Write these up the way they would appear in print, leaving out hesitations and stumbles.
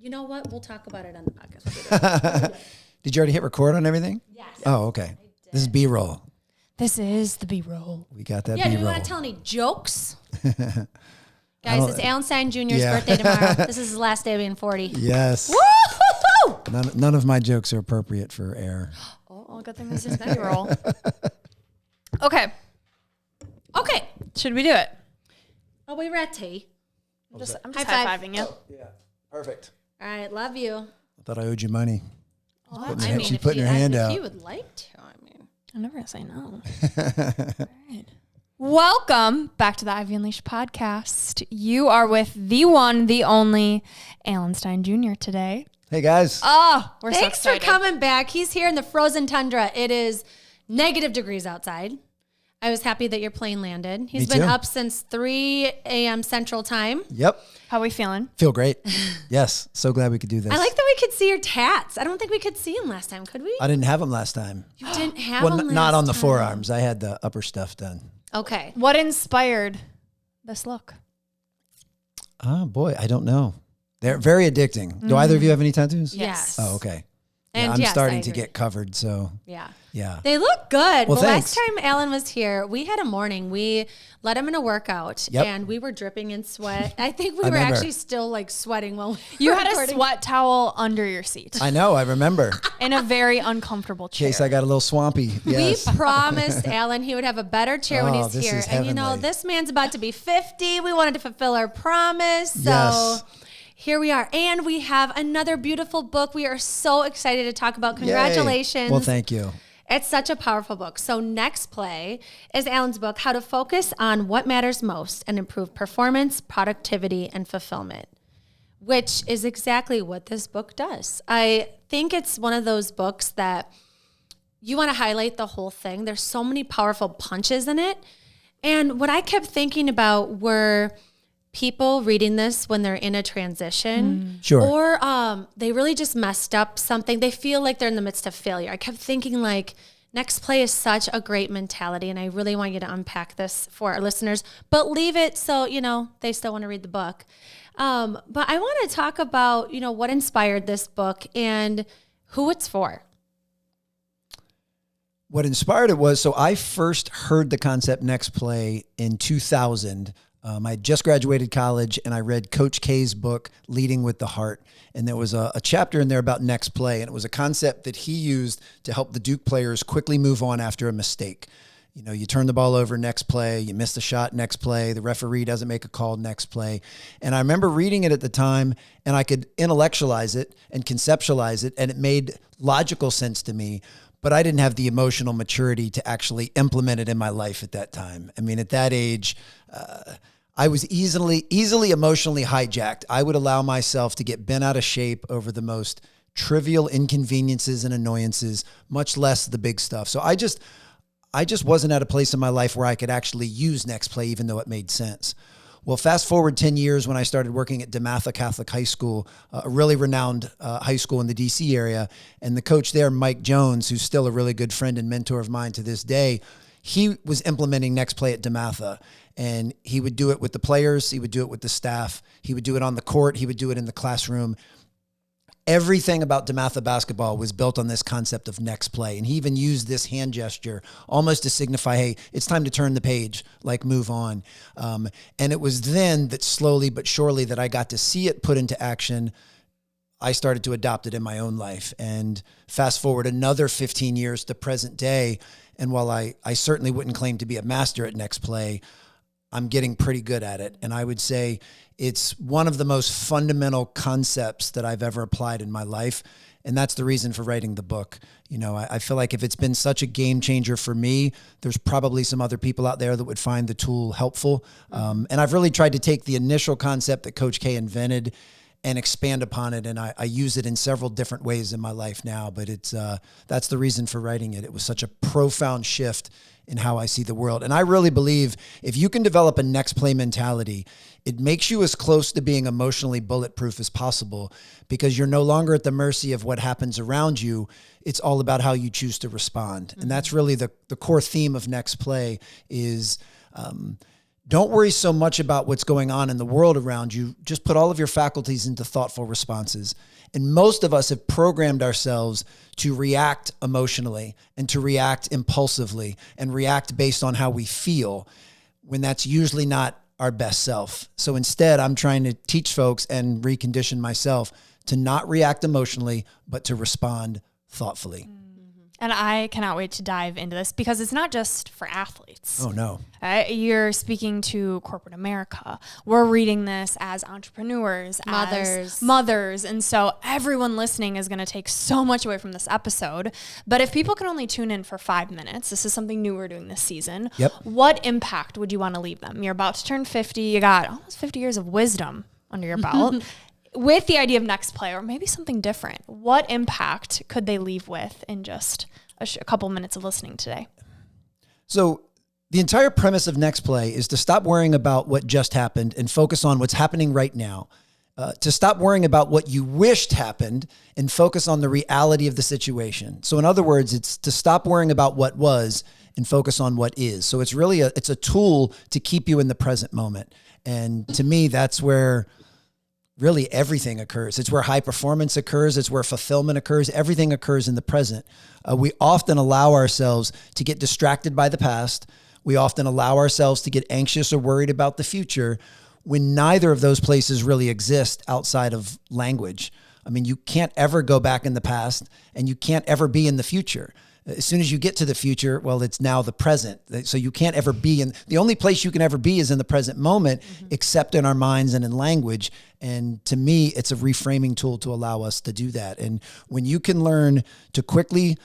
You know what? We'll talk about it on the podcast. Did you already hit record on everything? Yes. Oh, okay. This is B-roll. This is the B-roll. We got that Yeah, B-roll. do you want to tell any jokes? Guys, it's Alan Stein Jr.'s birthday tomorrow. This is his last day being 40. Yes. Woo! None of my jokes are appropriate for air. Oh, good thing this is B-roll. Okay. Should we do it? Oh, we were at tea. I'm just High five. high-fiving you. Oh, yeah. Perfect. All right, love you. I thought I owed you money. Well, She's putting her hand out. If you would like to, I'm never going to say no. All right. Welcome back to the Ivy Unleashed podcast. You are with the one, the only Alan Stein Jr. today. Hey, guys. Oh, we're so Thanks for excited. coming back. He's here in the frozen tundra. It is negative degrees outside. I was happy that your plane landed. He's been up since 3 a.m. Central Time. Yep. How are we feeling? Feel great. Yes. So glad we could do this. I like that we could see your tats. I don't think we could see them last time, could we? I didn't have them last time. You didn't have Well, them not last on the time. forearms. I had the upper stuff done. Okay. What inspired this look? Oh, boy. I don't know. They're very addicting. Do either of you have any tattoos? Yes. Oh, okay. And Yeah, I'm yes, starting I to agree. get covered, so Yeah. yeah. They look good. Well, Well, thanks. last time Alan was here, we had a morning. We let him in a workout, Yep. and we were dripping in sweat. I think we I were remember. actually still like sweating while we You were had a recording. sweat towel under your seat I know. I remember. in a very uncomfortable In chair. case I got a little swampy. Yes. We promised Alan he would have a better chair when Oh, he's this here. is And you know, heavenly. this man's about to be 50. We wanted to fulfill our promise. So Yes. here we are. And we have another beautiful book we are so excited to talk about. Yay. Congratulations. Well, thank you. It's such a powerful book. So Next Play is Alan's book, How to Focus on What Matters Most and Improve Performance, Productivity, and Fulfillment, which is exactly what this book does. I think it's one of those books that you want to highlight the whole thing. There's so many powerful punches in it. And what I kept thinking about were people reading this when they're in a transition Sure. or they really just messed up something. They feel like they're in the midst of failure. I kept thinking like Next Play is such a great mentality, and I really want you to unpack this for our listeners, but leave it so, you know, they still want to read the book. But I want to talk about, you know, what inspired this book and who it's for. What inspired it was, so I first heard the concept Next Play in 2000. I had just graduated college and I read Coach K's book, Leading with the Heart. And there was a chapter in there about Next Play. And it was a concept that he used to help the Duke players quickly move on after a mistake. You know, you turn the ball over, next play, you miss the shot, next play, the referee doesn't make a call, next play. And I remember reading it at the time and I could intellectualize it and conceptualize it and it made logical sense to me, but I didn't have the emotional maturity to actually implement it in my life at that time. I mean, at that age, I was easily emotionally hijacked. I would allow myself to get bent out of shape over the most trivial inconveniences and annoyances, much less the big stuff. So I just wasn't at a place in my life where I could actually use Next Play, even though it made sense. Well, fast forward 10 years when I started working at DeMatha Catholic High School, a really renowned high school in the DC area. And the coach there, Mike Jones, who's still a really good friend and mentor of mine to this day, he was implementing Next Play at DeMatha. And he would do it with the players. He would do it with the staff. He would do it on the court. He would do it in the classroom. Everything about DeMatha basketball was built on this concept of Next Play. And he even used this hand gesture almost to signify, hey, it's time to turn the page, like move on. And it was then that slowly but surely that I got to see it put into action. I started to adopt it in my own life. And fast forward another 15 years to present day. And while I certainly wouldn't claim to be a master at Next Play, I'm getting pretty good at it. And I would say it's one of the most fundamental concepts that I've ever applied in my life. And that's the reason for writing the book. You know, I feel like if it's been such a game changer for me, there's probably some other people out there that would find the tool helpful. And I've really tried to take the initial concept that Coach K invented and expand upon it. And I use it in several different ways in my life now, but that's the reason for writing it. It was such a profound shift in how I see the world. And I really believe if you can develop a Next Play mentality, it makes you as close to being emotionally bulletproof as possible because you're no longer at the mercy of what happens around you. It's all about how you choose to respond. Mm-hmm. And that's really the core theme of Next Play is Don't worry so much about what's going on in the world around you. Just put all of your faculties into thoughtful responses. And most of us have programmed ourselves to react emotionally and to react impulsively and react based on how we feel, when that's usually not our best self. So instead, I'm trying to teach folks and recondition myself to not react emotionally, but to respond thoughtfully. And I cannot wait to dive into this, because it's not just for athletes. Oh, no. You're speaking to corporate America. We're reading this as entrepreneurs, as mothers. And so everyone listening is going to take so much away from this episode. But if people can only tune in for 5 minutes, this is something new we're doing this season. Yep. What impact would you want to leave them? You're about to turn 50. You got almost 50 years of wisdom under your belt. With the idea of next play, or maybe something different, what impact could they leave with in just a couple minutes of listening today? So the entire premise of next play is to stop worrying about what just happened and focus on what's happening right now. To stop worrying about what you wished happened and focus on the reality of the situation. So in other words, it's to stop worrying about what was and focus on what is. So it's really it's a tool to keep you in the present moment. And to me, that's where really everything occurs. It's where high performance occurs. It's where fulfillment occurs. Everything occurs in the present. We often allow ourselves to get distracted by the past. We often allow ourselves to get anxious or worried about the future, when neither of those places really exist outside of language. I mean, you can't ever go back in the past, and you can't ever be in the future. As soon as you get to the future, well, it's now the present. So you can't ever be in, the only place you can ever be is in the present moment, except in our minds and in language. And to me, it's a reframing tool to allow us to do that. And when you can learn to quickly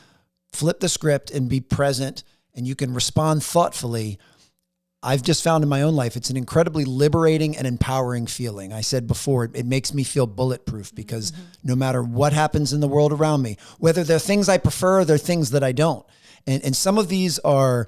flip the script and be present, and you can respond thoughtfully, I've just found in my own life, it's an incredibly liberating and empowering feeling. I said before, it makes me feel bulletproof, because no matter what happens in the world around me, whether they're things I prefer or they're things that I don't. And some of these are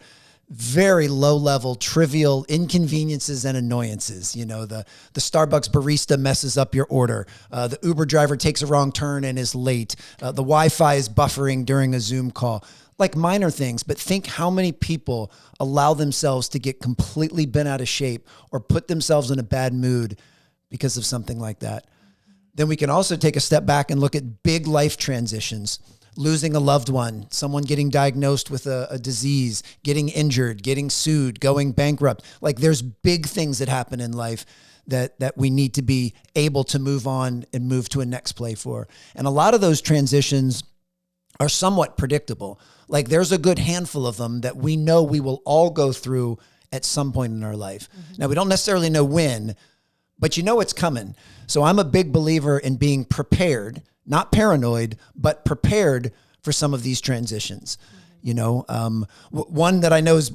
very low level, trivial inconveniences and annoyances. You know, the Starbucks barista messes up your order. The Uber driver takes a wrong turn and is late. The Wi-Fi is buffering during a Zoom call. Like minor things, but think how many people allow themselves to get completely bent out of shape or put themselves in a bad mood because of something like that. Then we can also take a step back and look at big life transitions, losing a loved one, someone getting diagnosed with a disease, getting injured, getting sued, going bankrupt. Like there's big things that happen in life that we need to be able to move on and move to a next play for. And a lot of those transitions are somewhat predictable. Like there's a good handful of them that we know we will all go through at some point in our life. Now, we don't necessarily know when, but you know it's coming. So I'm a big believer in being prepared, not paranoid, but prepared for some of these transitions. You know, one that I know is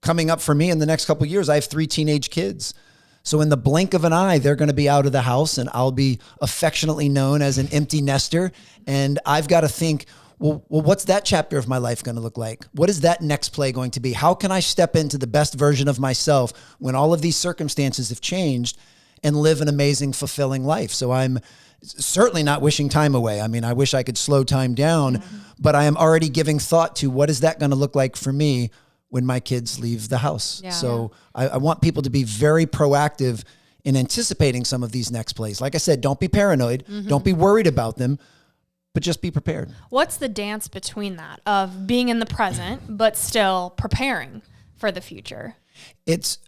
coming up for me in the next couple of years. I have 3 teenage kids. So in the blink of an eye, they're going to be out of the house, and I'll be affectionately known as an empty nester. And I've got to think, well, what's that chapter of my life going to look like? What is that next play going to be? How can I step into the best version of myself when all of these circumstances have changed and live an amazing, fulfilling life? So I'm certainly not wishing time away. I mean, I wish I could slow time down, but I am already giving thought to what is that going to look like for me when my kids leave the house. Yeah. So I want people to be very proactive in anticipating some of these next plays. Like I said, don't be paranoid. Don't be worried about them, but just be prepared. What's the dance between that of being in the present, but still preparing for the future? It's,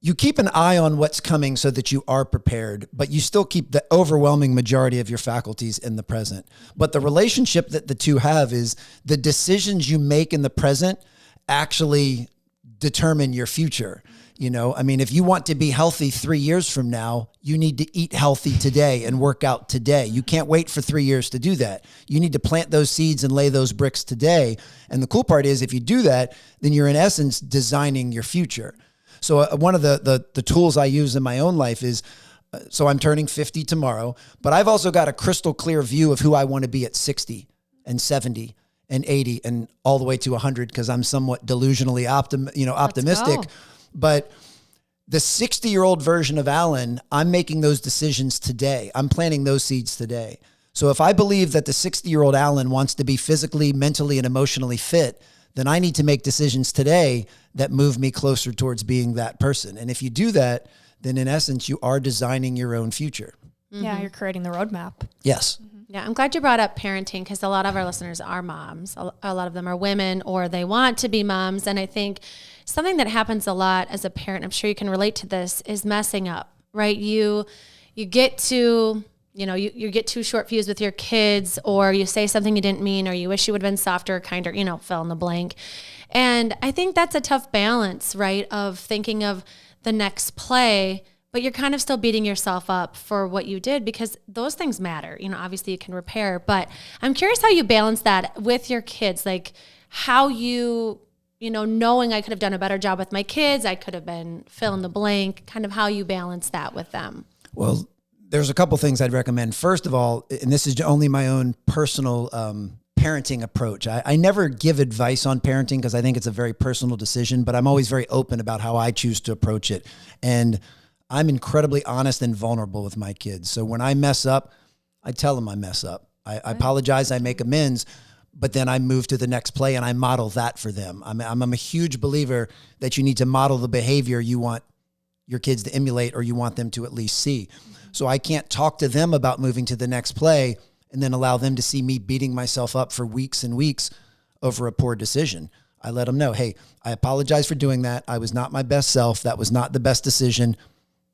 you keep an eye on what's coming so that you are prepared, but you still keep the overwhelming majority of your faculties in the present. But the relationship that the two have is the decisions you make in the present actually determine your future. You know, I mean, if you want to be healthy 3 years from now, you need to eat healthy today and work out today. You can't wait for 3 years to do that. You need to plant those seeds and lay those bricks today. And the cool part is if you do that, then you're in essence designing your future. So one of the tools I use in my own life is, so I'm turning 50 tomorrow, but I've also got a crystal clear view of who I want to be at 60 and 70 and 80 and all the way to 100, because I'm somewhat delusionally optimistic. But the 60-year-old version of Alan, I'm making those decisions today. I'm planting those seeds today. So if I believe that the 60-year-old Alan wants to be physically, mentally, and emotionally fit, then I need to make decisions today that move me closer towards being that person. And if you do that, then in essence, you are designing your own future. Yeah, you're creating the roadmap. Yes. Yeah, I'm glad you brought up parenting, because a lot of our listeners are moms. A lot of them are women, or they want to be moms. And I think something that happens a lot as a parent, I'm sure you can relate to this, is messing up, right? You get to, you get too short fused with your kids, or you say something you didn't mean, or you wish you would have been softer, kinder, fill in the blank. And I think that's a tough balance, right? Of thinking of the next play, but you're kind of still beating yourself up for what you did, because those things matter. Obviously you can repair, but I'm curious how you balance that with your kids, like how knowing I could have done a better job with my kids, I could have been fill in the blank, kind of how you balance that with them. Well, there's a couple things I'd recommend. First of all, and this is only my own personal parenting approach. I never give advice on parenting because I think it's a very personal decision, but I'm always very open about how I choose to approach it. And I'm incredibly honest and vulnerable with my kids. So when I mess up, I tell them I mess up. I apologize, I make amends, but then I move to the next play and I model that for them. I'm a huge believer that you need to model the behavior you want your kids to emulate, or you want them to at least see. So I can't talk to them about moving to the next play and then allow them to see me beating myself up for weeks and weeks over a poor decision. I let them know, hey, I apologize for doing that. I was not my best self. That was not the best decision.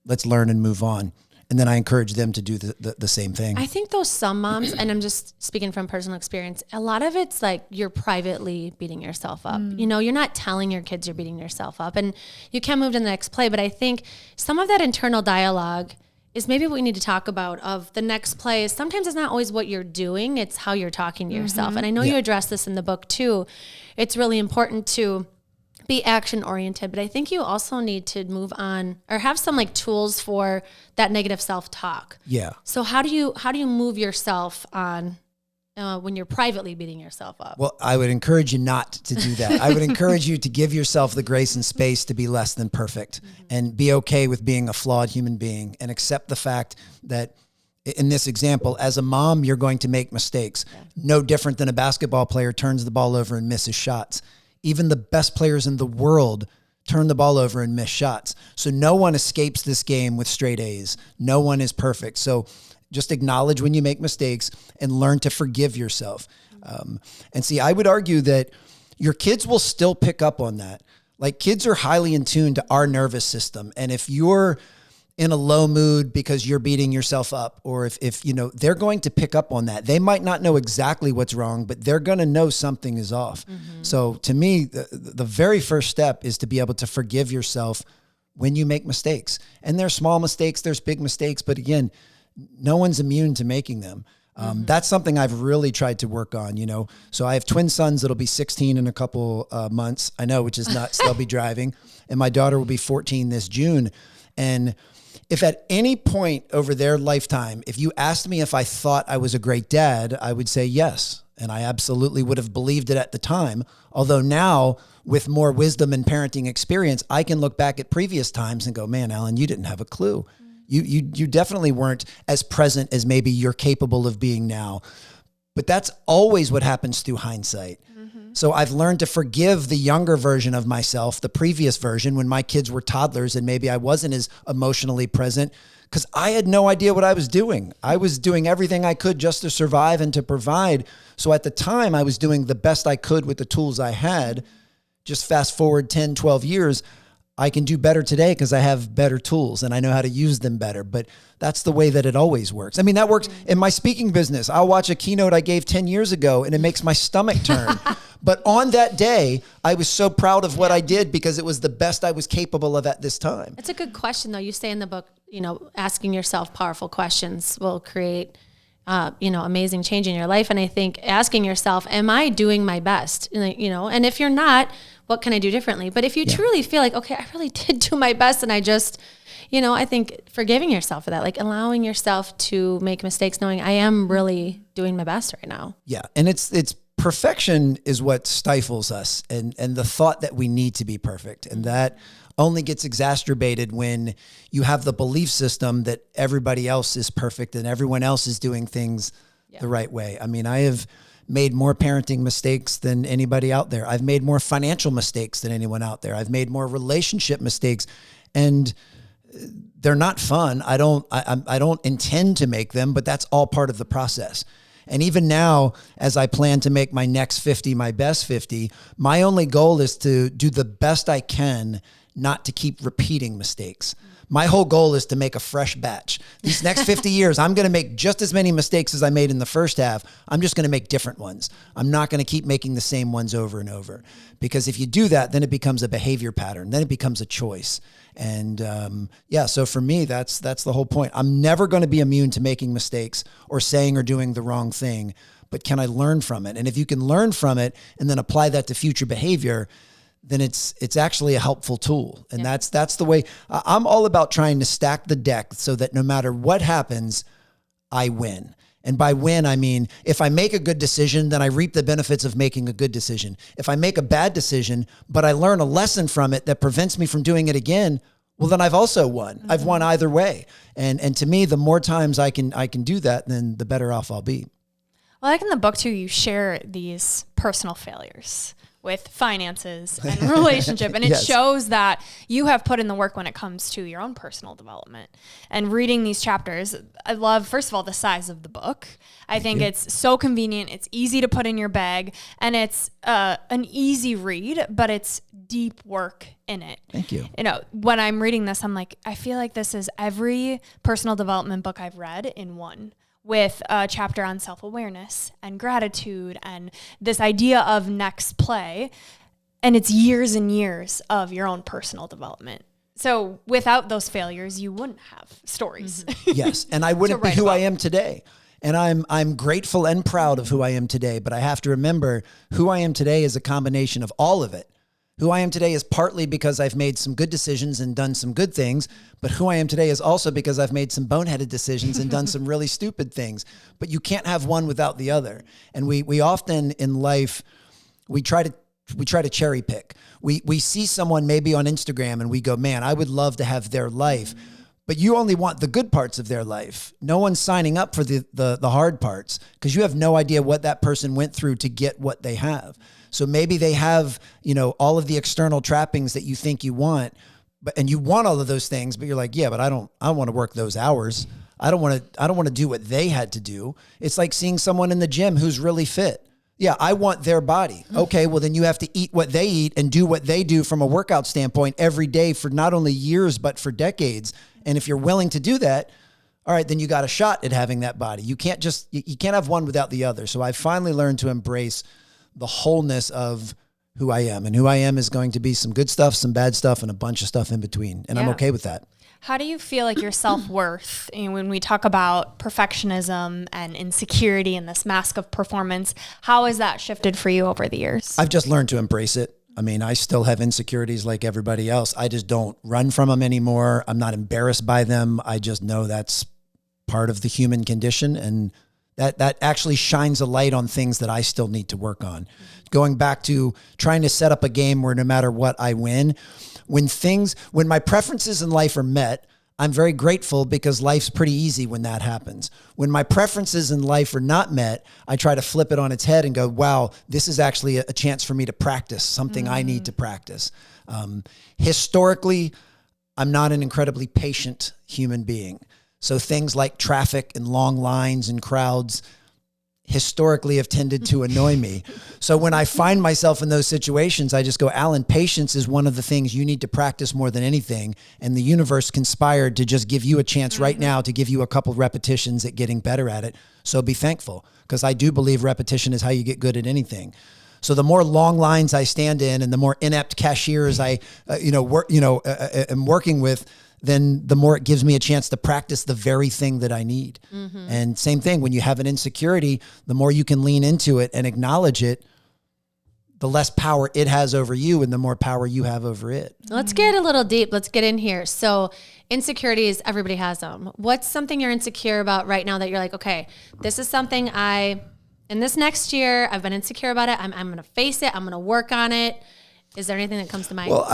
Let's learn and move on. And then I encourage them to do the same thing. I think some moms, and I'm just speaking from personal experience, a lot of it's like you're privately beating yourself up. You're not telling your kids you're beating yourself up, and you can move to the next play. But I think some of that internal dialogue is maybe what we need to talk about of the next play. Is sometimes it's not always what you're doing, it's how you're talking to yourself. And I know you address this in the book too. It's really important to be action oriented, but I think you also need to move on or have some like tools for that negative self-talk. Yeah. So how do you move yourself on when you're privately beating yourself up? Well, I would encourage you not to do that. I would encourage you to give yourself the grace and space to be less than perfect and be okay with being a flawed human being, and accept the fact that in this example, as a mom, you're going to make mistakes. No different than a basketball player turns the ball over and misses shots. Even the best players in the world turn the ball over and miss shots. So no one escapes this game with straight A's. No one is perfect. So just acknowledge when you make mistakes and learn to forgive yourself. And see, I would argue that your kids will still pick up on that. Like, kids are highly in tune to our nervous system. And if you're in a low mood because you're beating yourself up, or if they're going to pick up on that. They might not know exactly what's wrong, but they're going to know something is off. So to me, the very first step is to be able to forgive yourself when you make mistakes. And there's small mistakes, there's big mistakes, but again, no one's immune to making them. That's something I've really tried to work on, So I have twin sons that'll be 16 in a couple months. I know, which is nuts. They'll be driving. And my daughter will be 14 this June. And if at any point over their lifetime, if you asked me if I thought I was a great dad, I would say yes. And I absolutely would have believed it at the time. Although now, with more wisdom and parenting experience, I can look back at previous times and go, man, Alan, you didn't have a clue. You definitely weren't as present as maybe you're capable of being now. But that's always what happens through hindsight. So I've learned to forgive the younger version of myself, the previous version, when my kids were toddlers and maybe I wasn't as emotionally present, because I had no idea what I was doing. I was doing everything I could just to survive and to provide. So at the time, I was doing the best I could with the tools I had. Just fast forward 10, 12 years, I can do better today because I have better tools and I know how to use them better. But that's the way that it always works. I mean, that works in my speaking business. I'll watch a keynote I gave 10 years ago and it makes my stomach turn. But on that day, I was so proud of what I did because it was the best I was capable of at this time. It's a good question, though. You say in the book, asking yourself powerful questions will create, amazing change in your life. And I think asking yourself, am I doing my best? And if you're not, what can I do differently? But if you truly feel like, okay, I really did do my best and I just, I think forgiving yourself for that, like allowing yourself to make mistakes, knowing I am really doing my best right now. Yeah. And it's perfection is what stifles us and the thought that we need to be perfect. And that only gets exacerbated when you have the belief system that everybody else is perfect and everyone else is doing things the right way. I mean, I have made more parenting mistakes than anybody out there. I've made more financial mistakes than anyone out there. I've made more relationship mistakes, and they're not fun. I don't intend to make them, but that's all part of the process. And even now, as I plan to make my next 50 my best 50, my only goal is to do the best I can not to keep repeating mistakes. My whole goal is to make a fresh batch. These next 50 years, I'm going to make just as many mistakes as I made in the first half. I'm just going to make different ones. I'm not going to keep making the same ones over and over. Because if you do that, then it becomes a behavior pattern. Then it becomes a choice. And so for me, that's the whole point. I'm never going to be immune to making mistakes or saying or doing the wrong thing. But can I learn from it? And if you can learn from it and then apply that to future behavior, then it's actually a helpful tool. And that's the way I'm all about, trying to stack the deck so that no matter what happens, I win. And by win, I mean, if I make a good decision, then I reap the benefits of making a good decision. If I make a bad decision, but I learn a lesson from it that prevents me from doing it again, well, then I've also won. Mm-hmm. I've won either way. And to me, the more times I can do that, then the better off I'll be. Well, like in the book too, you share these personal failures with finances and relationship. And it shows that you have put in the work when it comes to your own personal development. And reading these chapters, I love, first of all, the size of the book. I think it's so convenient. It's easy to put in your bag, and it's an easy read, but it's deep work in it. Thank you. You know, when I'm reading this, I'm like, I feel like this is every personal development book I've read in one, with a chapter on self-awareness and gratitude and this idea of next play. And it's years and years of your own personal development. So without those failures, you wouldn't have stories. Mm-hmm. Yes. And I wouldn't be who I am today. And I'm grateful and proud of who I am today. But I have to remember, who I am today is a combination of all of it. Who I am today is partly because I've made some good decisions and done some good things, but who I am today is also because I've made some boneheaded decisions and done some really stupid things. But you can't have one without the other. And we often in life, we try to cherry pick. We see someone maybe on Instagram and we go, man, I would love to have their life. But you only want the good parts of their life. No one's signing up for the hard parts, because you have no idea what that person went through to get what they have. So maybe they have, all of the external trappings that you think you want, and you want all of those things, but you're like, yeah, but I don't want to work those hours. I don't want to do what they had to do. It's like seeing someone in the gym who's really fit. Yeah, I want their body. Okay, well then you have to eat what they eat and do what they do from a workout standpoint every day for not only years, but for decades. And if you're willing to do that, all right, then you got a shot at having that body. You can't have one without the other. So I finally learned to embrace the wholeness of who I am. And who I am is going to be some good stuff, some bad stuff, and a bunch of stuff in between. And I'm okay with that. How do you feel like your self-worth, when we talk about perfectionism and insecurity and this mask of performance, how has that shifted for you over the years? I've just learned to embrace it. I mean, I still have insecurities like everybody else. I just don't run from them anymore. I'm not embarrassed by them. I just know that's part of the human condition, and that actually shines a light on things that I still need to work on. Going back to trying to set up a game where no matter what, I win. When my preferences in life are met, I'm very grateful, because life's pretty easy when that happens. When my preferences in life are not met, I try to flip it on its head and go, wow, this is actually a chance for me to practice something I need to practice. Historically, I'm not an incredibly patient human being. So things like traffic and long lines and crowds historically have tended to annoy me. So when I find myself in those situations, I just go, Alan, patience is one of the things you need to practice more than anything. And the universe conspired to just give you a chance right now to give you a couple repetitions at getting better at it. So be thankful, because I do believe repetition is how you get good at anything. So the more long lines I stand in and the more inept cashiers I am working with, then the more it gives me a chance to practice the very thing that I need. Mm-hmm. And same thing, when you have an insecurity, the more you can lean into it and acknowledge it, the less power it has over you and the more power you have over it. Let's get a little deep. Let's get in here. So insecurities, everybody has them. What's something you're insecure about right now that you're like, okay, this is something in this next year, I've been insecure about it. I'm going to face it. I'm going to work on it. Is there anything that comes to mind? Well,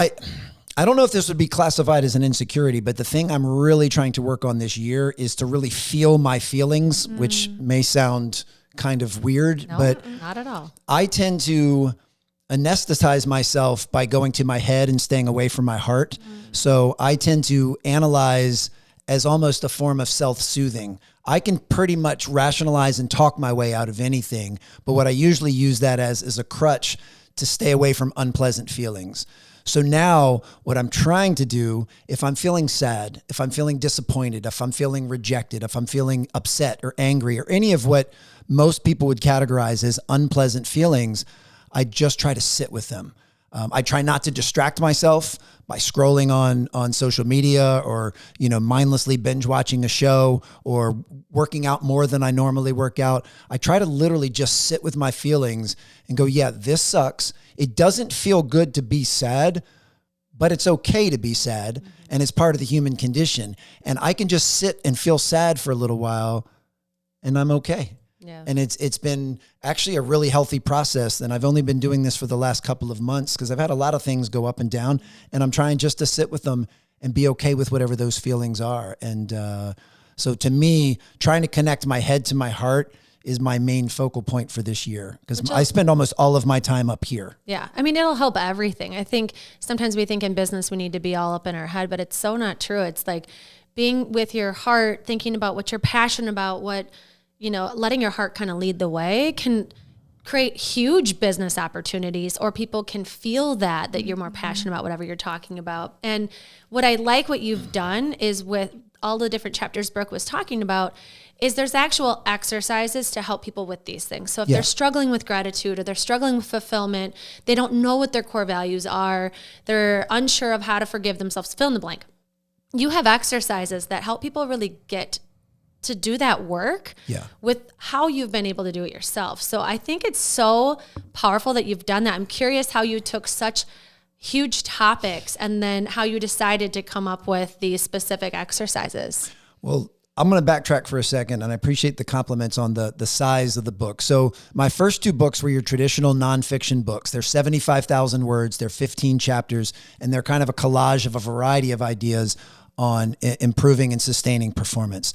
I don't know if this would be classified as an insecurity, but the thing I'm really trying to work on this year is to really feel my feelings, which may sound kind of weird, No, but not at all. I tend to anesthetize myself by going to my head and staying away from my heart. So I tend to analyze as almost a form of self-soothing. I can pretty much rationalize and talk my way out of anything, but what I usually use that as is a crutch to stay away from unpleasant feelings. So now what I'm trying to do, if I'm feeling sad, if I'm feeling disappointed, if I'm feeling rejected, if I'm feeling upset or angry or any of what most people would categorize as unpleasant feelings, I just try to sit with them. I try not to distract myself by scrolling on social media or, mindlessly binge watching a show or working out more than I normally work out. I try to literally just sit with my feelings and go, yeah, this sucks. It doesn't feel good to be sad, but it's okay to be sad. And it's part of the human condition. And I can just sit and feel sad for a little while and I'm okay. Yeah. And it's been actually a really healthy process. And I've only been doing this for the last couple of months because I've had a lot of things go up and down, and I'm trying just to sit with them and be okay with whatever those feelings are. And so to me, trying to connect my head to my heart is my main focal point for this year because I spend almost all of my time up here. Yeah. I mean, it'll help everything. I think sometimes we think in business we need to be all up in our head, but it's so not true. It's like being with your heart, thinking about what you're passionate about, letting your heart kind of lead the way can create huge business opportunities, or people can feel that you're more passionate about whatever you're talking about. And what I like what you've done is with all the different chapters Brooke was talking about is there's actual exercises to help people with these things. So if they're struggling with gratitude or they're struggling with fulfillment, they don't know what their core values are, they're unsure of how to forgive themselves, fill in the blank. You have exercises that help people really get to do that work with how you've been able to do it yourself. So I think it's so powerful that you've done that. I'm curious how you took such huge topics and then how you decided to come up with these specific exercises. Well, I'm going to backtrack for a second, and I appreciate the compliments on the size of the book. So my first two books were your traditional nonfiction books. They're 75,000 words, they're 15 chapters, and they're kind of a collage of a variety of ideas on improving and sustaining performance.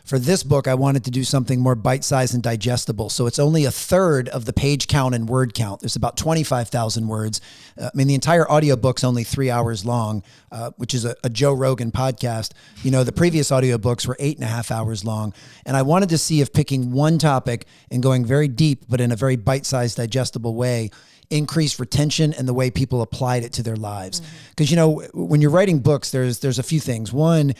For this book, I wanted to do something more bite-sized and digestible. So it's only a third of the page count and word count. There's about 25,000 words. The entire audiobook's only 3 hours long, which is a Joe Rogan podcast. The previous audiobooks were 8.5 hours long. And I wanted to see if picking one topic and going very deep, but in a very bite-sized, digestible way, increased retention and the way people applied it to their lives. Because, when you're writing books, there's a few things. One,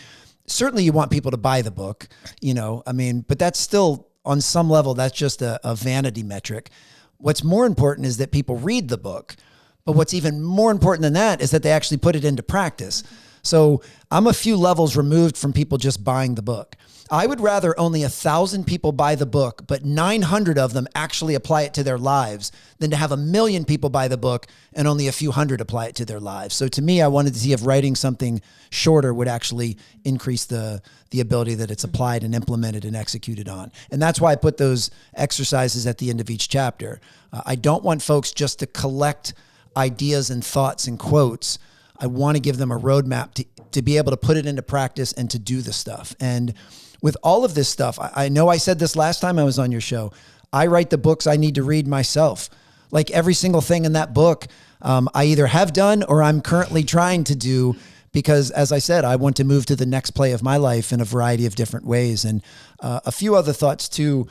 certainly you want people to buy the book, but that's still on some level, that's just a vanity metric. What's more important is that people read the book. But what's even more important than that is that they actually put it into practice. So I'm a few levels removed from people just buying the book. I would rather only 1,000 people buy the book, but 900 of them actually apply it to their lives than to have 1 million people buy the book and only a few hundred apply it to their lives. So to me, I wanted to see if writing something shorter would actually increase the ability that it's applied and implemented and executed on. And that's why I put those exercises at the end of each chapter. I don't want folks just to collect ideas and thoughts and quotes. I want to give them a roadmap to be able to put it into practice and to do the stuff. And with all of this stuff, I know I said this last time I was on your show, I write the books I need to read myself. Like every single thing in that book, I either have done or I'm currently trying to do because, as I said, I want to move to the next play of my life in a variety of different ways. And a few other thoughts too,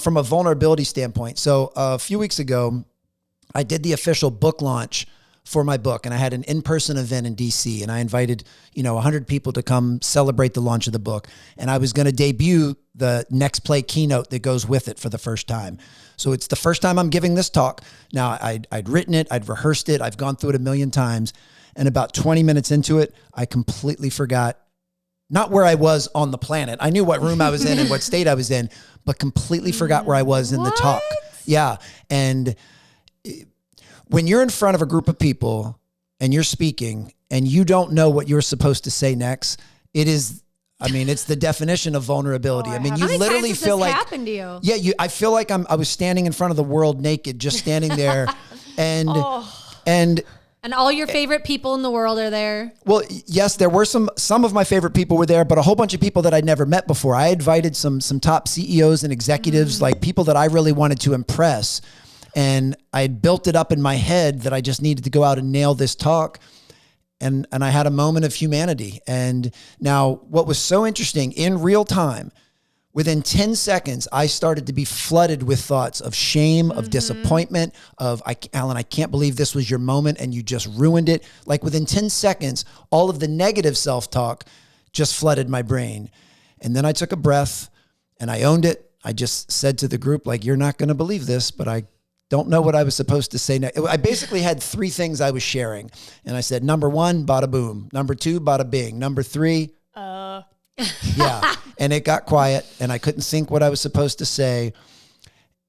from a vulnerability standpoint. So a few weeks ago, I did the official book launch for my book, and I had an in-person event in DC, and I invited 100 people to come celebrate the launch of the book, and I was going to debut the Next Play keynote that goes with it for the first time. So it's the first time I'm giving this talk. Now I'd written it, I'd rehearsed it, I've gone through it 1,000,000 times, and about 20 minutes into it, I completely forgot not where I was on the planet. I knew what room I was in and what state I was in, but completely forgot where I was in the talk. Yeah, and when you're in front of a group of people and you're speaking and you don't know what you're supposed to say next, it's the definition of vulnerability. You literally feel like happened to you? Yeah, I feel like I was standing in front of the world naked, just standing there, and And all your favorite people in the world are there? Well, yes, there were some of my favorite people were there, but a whole bunch of people that I'd never met before. I invited some top CEOs and executives, like people that I really wanted to impress. And I had built it up in my head that I just needed to go out and nail this talk. And I had a moment of humanity. And now what was so interesting, in real time, within 10 seconds, I started to be flooded with thoughts of shame, of disappointment, of, Alan, I can't believe this was your moment and you just ruined it. Like within 10 seconds, all of the negative self-talk just flooded my brain. And then I took a breath and I owned it. I just said to the group, like, you're not going to believe this, but I don't know what I was supposed to say next. I basically had 3 things I was sharing. And I said, number 1, bada boom. Number 2, bada bing. Number 3, yeah. And it got quiet and I couldn't think what I was supposed to say.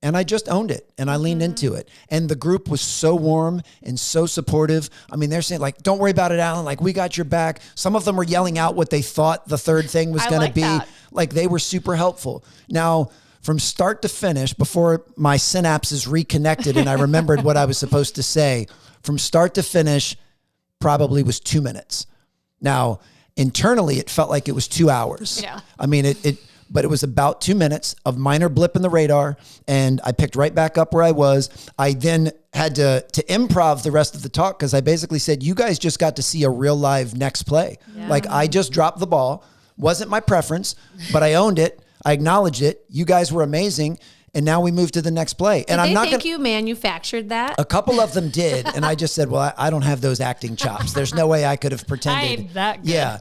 And I just owned it and I leaned into it. And the group was so warm and so supportive. I mean, they're saying like, don't worry about it, Alan. Like, we got your back. Some of them were yelling out what they thought the third thing was going to be. That. Like, they were super helpful. Now, from start to finish, before my synapses reconnected and I remembered what I was supposed to say, from start to finish probably was 2 minutes. Now, internally, it felt like it was 2 hours. Yeah. I mean, but it was about 2 minutes of minor blip in the radar, and I picked right back up where I was. I then had to improv the rest of the talk because I basically said, you guys just got to see a real live next play. Yeah. Like, I just dropped the ball. Wasn't my preference, but I owned it. I acknowledged it. You guys were amazing. And now we move to the next play. And I'm not think you manufactured that? A couple of them did. And I just said, well, I don't have those acting chops. There's no way I could have pretended. I ain't that good. Yeah,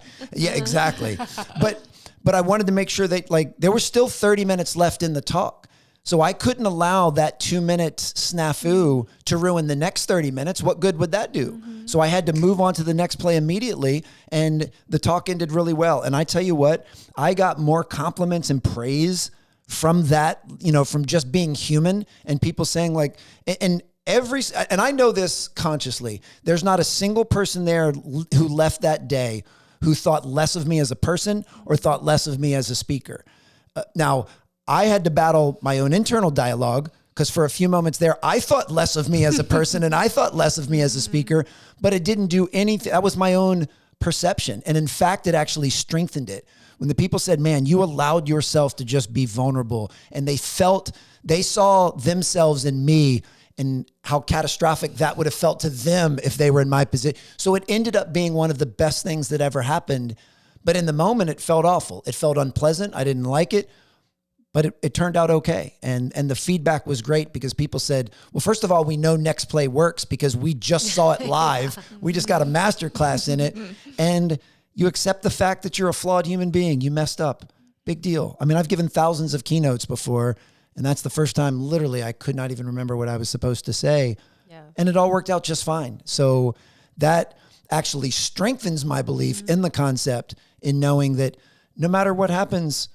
exactly. But I wanted to make sure that, like, there was still 30 minutes left in the talk. So I couldn't allow that 2 minute snafu to ruin the next 30 minutes. What good would that do? Mm-hmm. So I had to move on to the next play immediately. And the talk ended really well. And I tell you what, I got more compliments and praise from that, from just being human and people saying like, and I know this consciously, there's not a single person there who left that day who thought less of me as a person or thought less of me as a speaker. Now, I had to battle my own internal dialogue because for a few moments there, I thought less of me as a person and I thought less of me as a speaker, but it didn't do anything. That was my own perception. And in fact, it actually strengthened it. When the people said, man, you allowed yourself to just be vulnerable, and they saw themselves in me and how catastrophic that would have felt to them if they were in my position. So it ended up being one of the best things that ever happened. But in the moment, it felt awful. It felt unpleasant. I didn't like it, but it turned out okay. And the feedback was great because people said, well, first of all, we know Next Play works because we just saw it live. We just got a master class in it. And you accept the fact that you're a flawed human being. You messed up. Big deal. I mean, I've given thousands of keynotes before, and that's the first time literally I could not even remember what I was supposed to say. Yeah. And it all worked out just fine. So that actually strengthens my belief in the concept, in knowing that no matter what happens,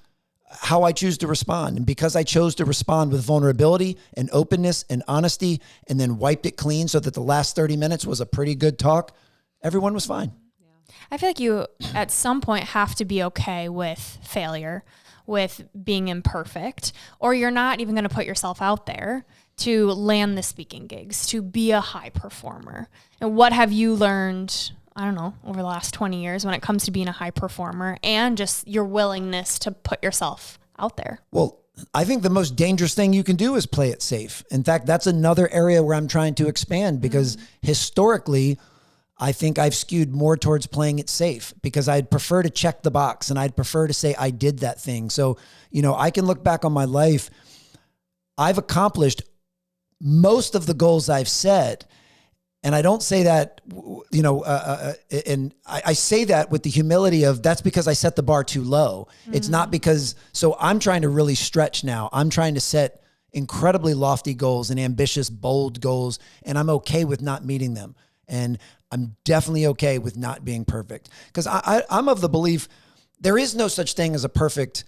how I choose to respond. And because I chose to respond with vulnerability and openness and honesty and then wiped it clean so that the last 30 minutes was a pretty good talk, everyone was fine. I feel like you, at some point, have to be okay with failure, with being imperfect, or you're not even going to put yourself out there to land the speaking gigs, to be a high performer. And what have you learned, I don't know, over the last 20 years when it comes to being a high performer and just your willingness to put yourself out there? Well, I think the most dangerous thing you can do is play it safe. In fact, that's another area where I'm trying to expand because historically, I think I've skewed more towards playing it safe because I'd prefer to check the box and I'd prefer to say I did that thing. So, I can look back on my life. I've accomplished most of the goals I've set. And I don't say that, and I say that with the humility of that's because I set the bar too low. Mm-hmm. It's not because, so I'm trying to really stretch now. I'm trying to set incredibly lofty goals and ambitious, bold goals, and I'm okay with not meeting them. And I'm definitely okay with not being perfect because I'm of the belief there is no such thing as a perfect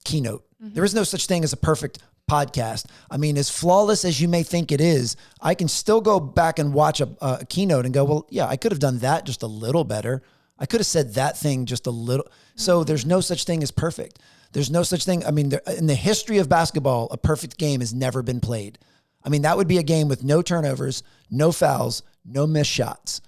keynote. Mm-hmm. There is no such thing as a perfect podcast. I mean, as flawless as you may think it is, I can still go back and watch a keynote and go, well, yeah, I could have done that just a little better. I could have said that thing just a little. Mm-hmm. So there's no such thing as perfect. There's no such thing. I mean, in the history of basketball, a perfect game has never been played. I mean, that would be a game with no turnovers, no fouls, no missed shots.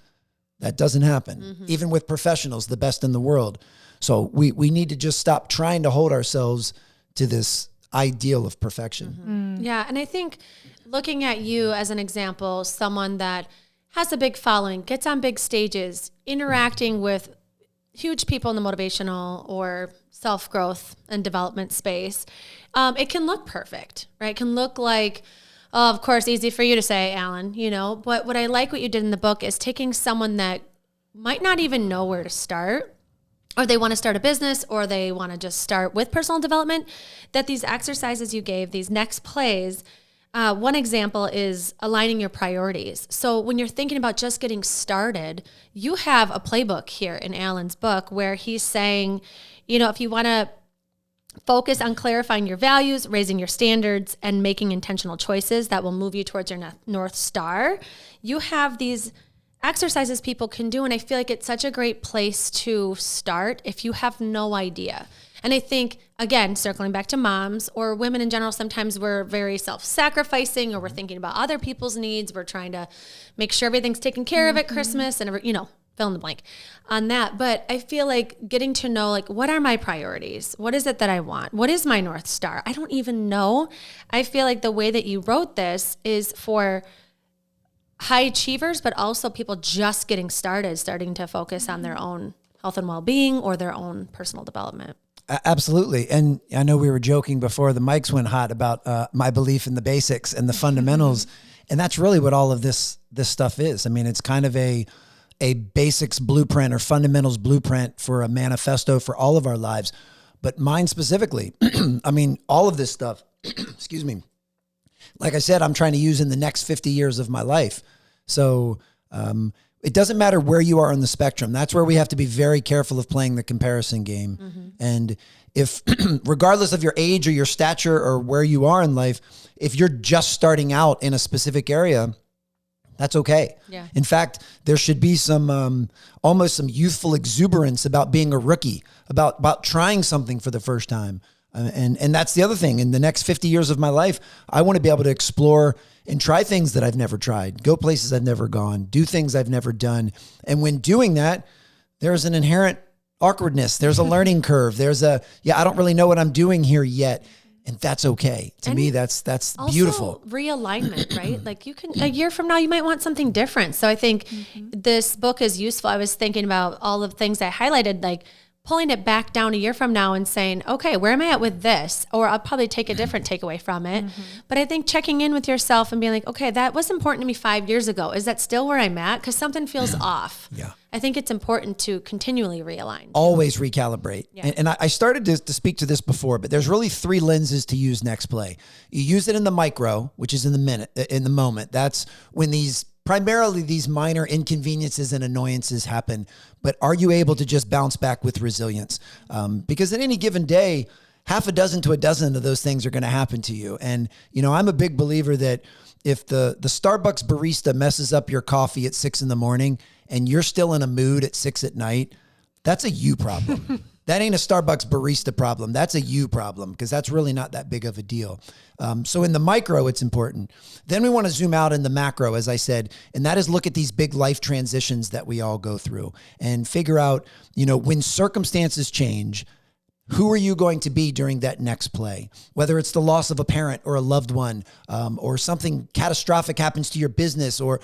That doesn't happen, even with professionals, the best in the world. So we need to just stop trying to hold ourselves to this ideal of perfection. Yeah. And I think looking at you as an example, someone that has a big following, gets on big stages, interacting with huge people in the motivational or self-growth and development space, it can look perfect, right? It can look like, oh, of course, easy for you to say, Alan, but what I like what you did in the book is taking someone that might not even know where to start, or they want to start a business, or they want to just start with personal development, that these exercises you gave, these next plays, one example is aligning your priorities. So when you're thinking about just getting started, you have a playbook here in Alan's book where he's saying, if you want to focus on clarifying your values, raising your standards, and making intentional choices that will move you towards your North Star, you have these exercises people can do. And I feel like it's such a great place to start if you have no idea. And I think, again, circling back to moms or women in general, sometimes we're very self-sacrificing, or we're thinking about other people's needs. We're trying to make sure everything's taken care of at Christmas and, fill in the blank on that. But I feel like getting to know, what are my priorities? What is it that I want? What is my North Star? I don't even know. I feel like the way that you wrote this is for high achievers, but also people just getting started, starting to focus on their own health and well-being or their own personal development. Absolutely. And I know we were joking before the mics went hot about my belief in the basics and the fundamentals. And that's really what all of this stuff is. I mean, it's kind of a basics blueprint or fundamentals blueprint for a manifesto for all of our lives. But mine specifically, I mean, all of this stuff, excuse me, like I said, I'm trying to use in the next 50 years of my life. So it doesn't matter where you are on the spectrum. That's where we have to be very careful of playing the comparison game. And if, regardless of your age or your stature or where you are in life, if you're just starting out in a specific area, that's okay. Yeah. In fact, there should be some almost some youthful exuberance about being a rookie, about trying something for the first time. And that's the other thing. In the next 50 years of my life, I want to be able to explore and try things that I've never tried, go places I've never gone, do things I've never done. And when doing that, there's an inherent awkwardness. There's a learning curve. There's I don't really know what I'm doing here yet. And that's okay. To me, that's also beautiful. Realignment, right? Like you can, a year from now, you might want something different. So I think this book is useful. I was thinking about all of the things I highlighted, like pulling it back down a year from now and saying, okay, where am I at with this? Or I'll probably take a different takeaway from it. But I think checking in with yourself and being like, okay, that was important to me 5 years ago. Is that still where I'm at? Because something feels off. Yeah. I think it's important to continually realign. Always recalibrate. Yeah. And I started to speak to this before, but there's really 3 lenses to use next play. You use it in the micro, which is in the moment. That's when primarily these minor inconveniences and annoyances happen, but are you able to just bounce back with resilience? Because at any given day, half a dozen to a dozen of those things are going to happen to you. And, I'm a big believer that if the Starbucks barista messes up your coffee at 6 a.m. and you're still in a mood at 6 p.m, that's a you problem. That ain't a Starbucks barista problem. That's a you problem, because that's really not that big of a deal. So in the micro, it's important. Then we want to zoom out in the macro, as I said, and that is look at these big life transitions that we all go through and figure out, when circumstances change, who are you going to be during that next play? Whether it's the loss of a parent or a loved one, or something catastrophic happens to your business, or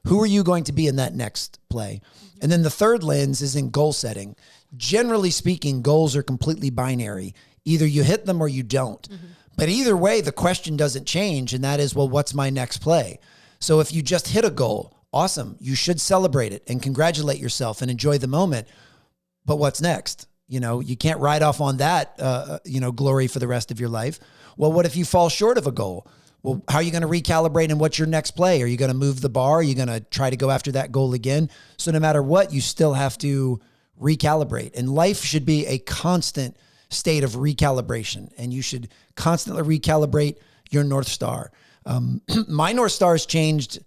who are you going to be in that next play? And then the third lens is in goal setting. Generally speaking, goals are completely binary. Either you hit them or you don't. But either way, the question doesn't change. And that is, well, what's my next play? So if you just hit a goal, awesome. You should celebrate it and congratulate yourself and enjoy the moment. But what's next? You can't ride off on that, glory for the rest of your life. Well, what if you fall short of a goal? Well, how are you going to recalibrate, and what's your next play? Are you going to move the bar? Are you going to try to go after that goal again? So no matter what, you still have to recalibrate. And life should be a constant state of recalibration, and you should constantly recalibrate your North Star. My North Star has changed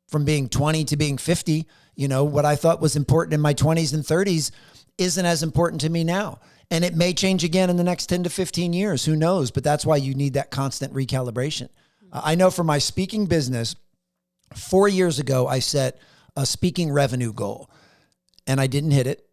from being 20 to being 50. What I thought was important in my 20s and 30s isn't as important to me now. And it may change again in the next 10 to 15 years. Who knows? But that's why you need that constant recalibration. I know for my speaking business, 4 years ago, I set a speaking revenue goal and I didn't hit it,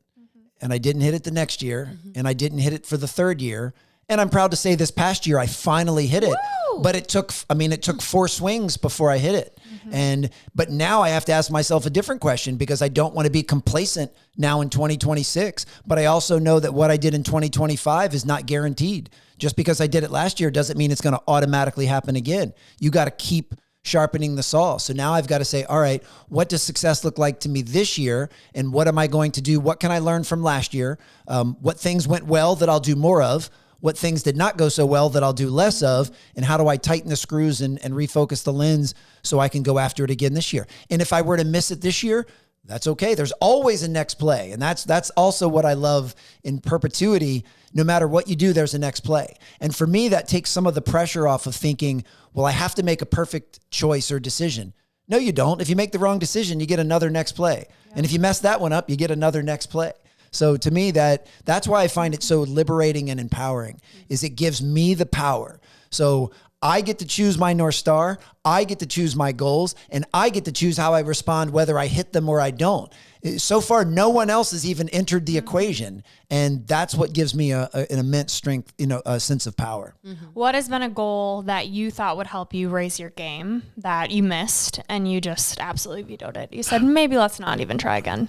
and I didn't hit it the next year, and I didn't hit it for the third year. And I'm proud to say this past year, I finally hit it. Woo! But it took 4 swings before I hit it. But now I have to ask myself a different question, because I don't want to be complacent now in 2026. But I also know that what I did in 2025 is not guaranteed. Just because I did it last year doesn't mean it's going to automatically happen again. You got to keep sharpening the saw. So now I've got to say, all right, what does success look like to me this year? And what am I going to do? What can I learn from last year? What things went well that I'll do more of? What things did not go so well that I'll do less of? And how do I tighten the screws and refocus the lens so I can go after it again this year? And if I were to miss it this year, that's okay. There's always a next play. And that's also what I love in perpetuity. No matter what you do, there's a next play. And for me, that takes some of the pressure off of thinking, well, I have to make a perfect choice or decision. No, you don't. If you make the wrong decision, you get another next play. Yeah. And if you mess that one up, you get another next play. So to me, that's why I find it so liberating and empowering, is it gives me the power. So I get to choose my North Star, I get to choose my goals, and I get to choose how I respond, whether I hit them or I don't. So far, no one else has even entered the equation. And that's what gives me an immense strength, a sense of power. Mm-hmm. What has been a goal that you thought would help you raise your game that you missed and you just absolutely vetoed it? You said, maybe let's not even try again.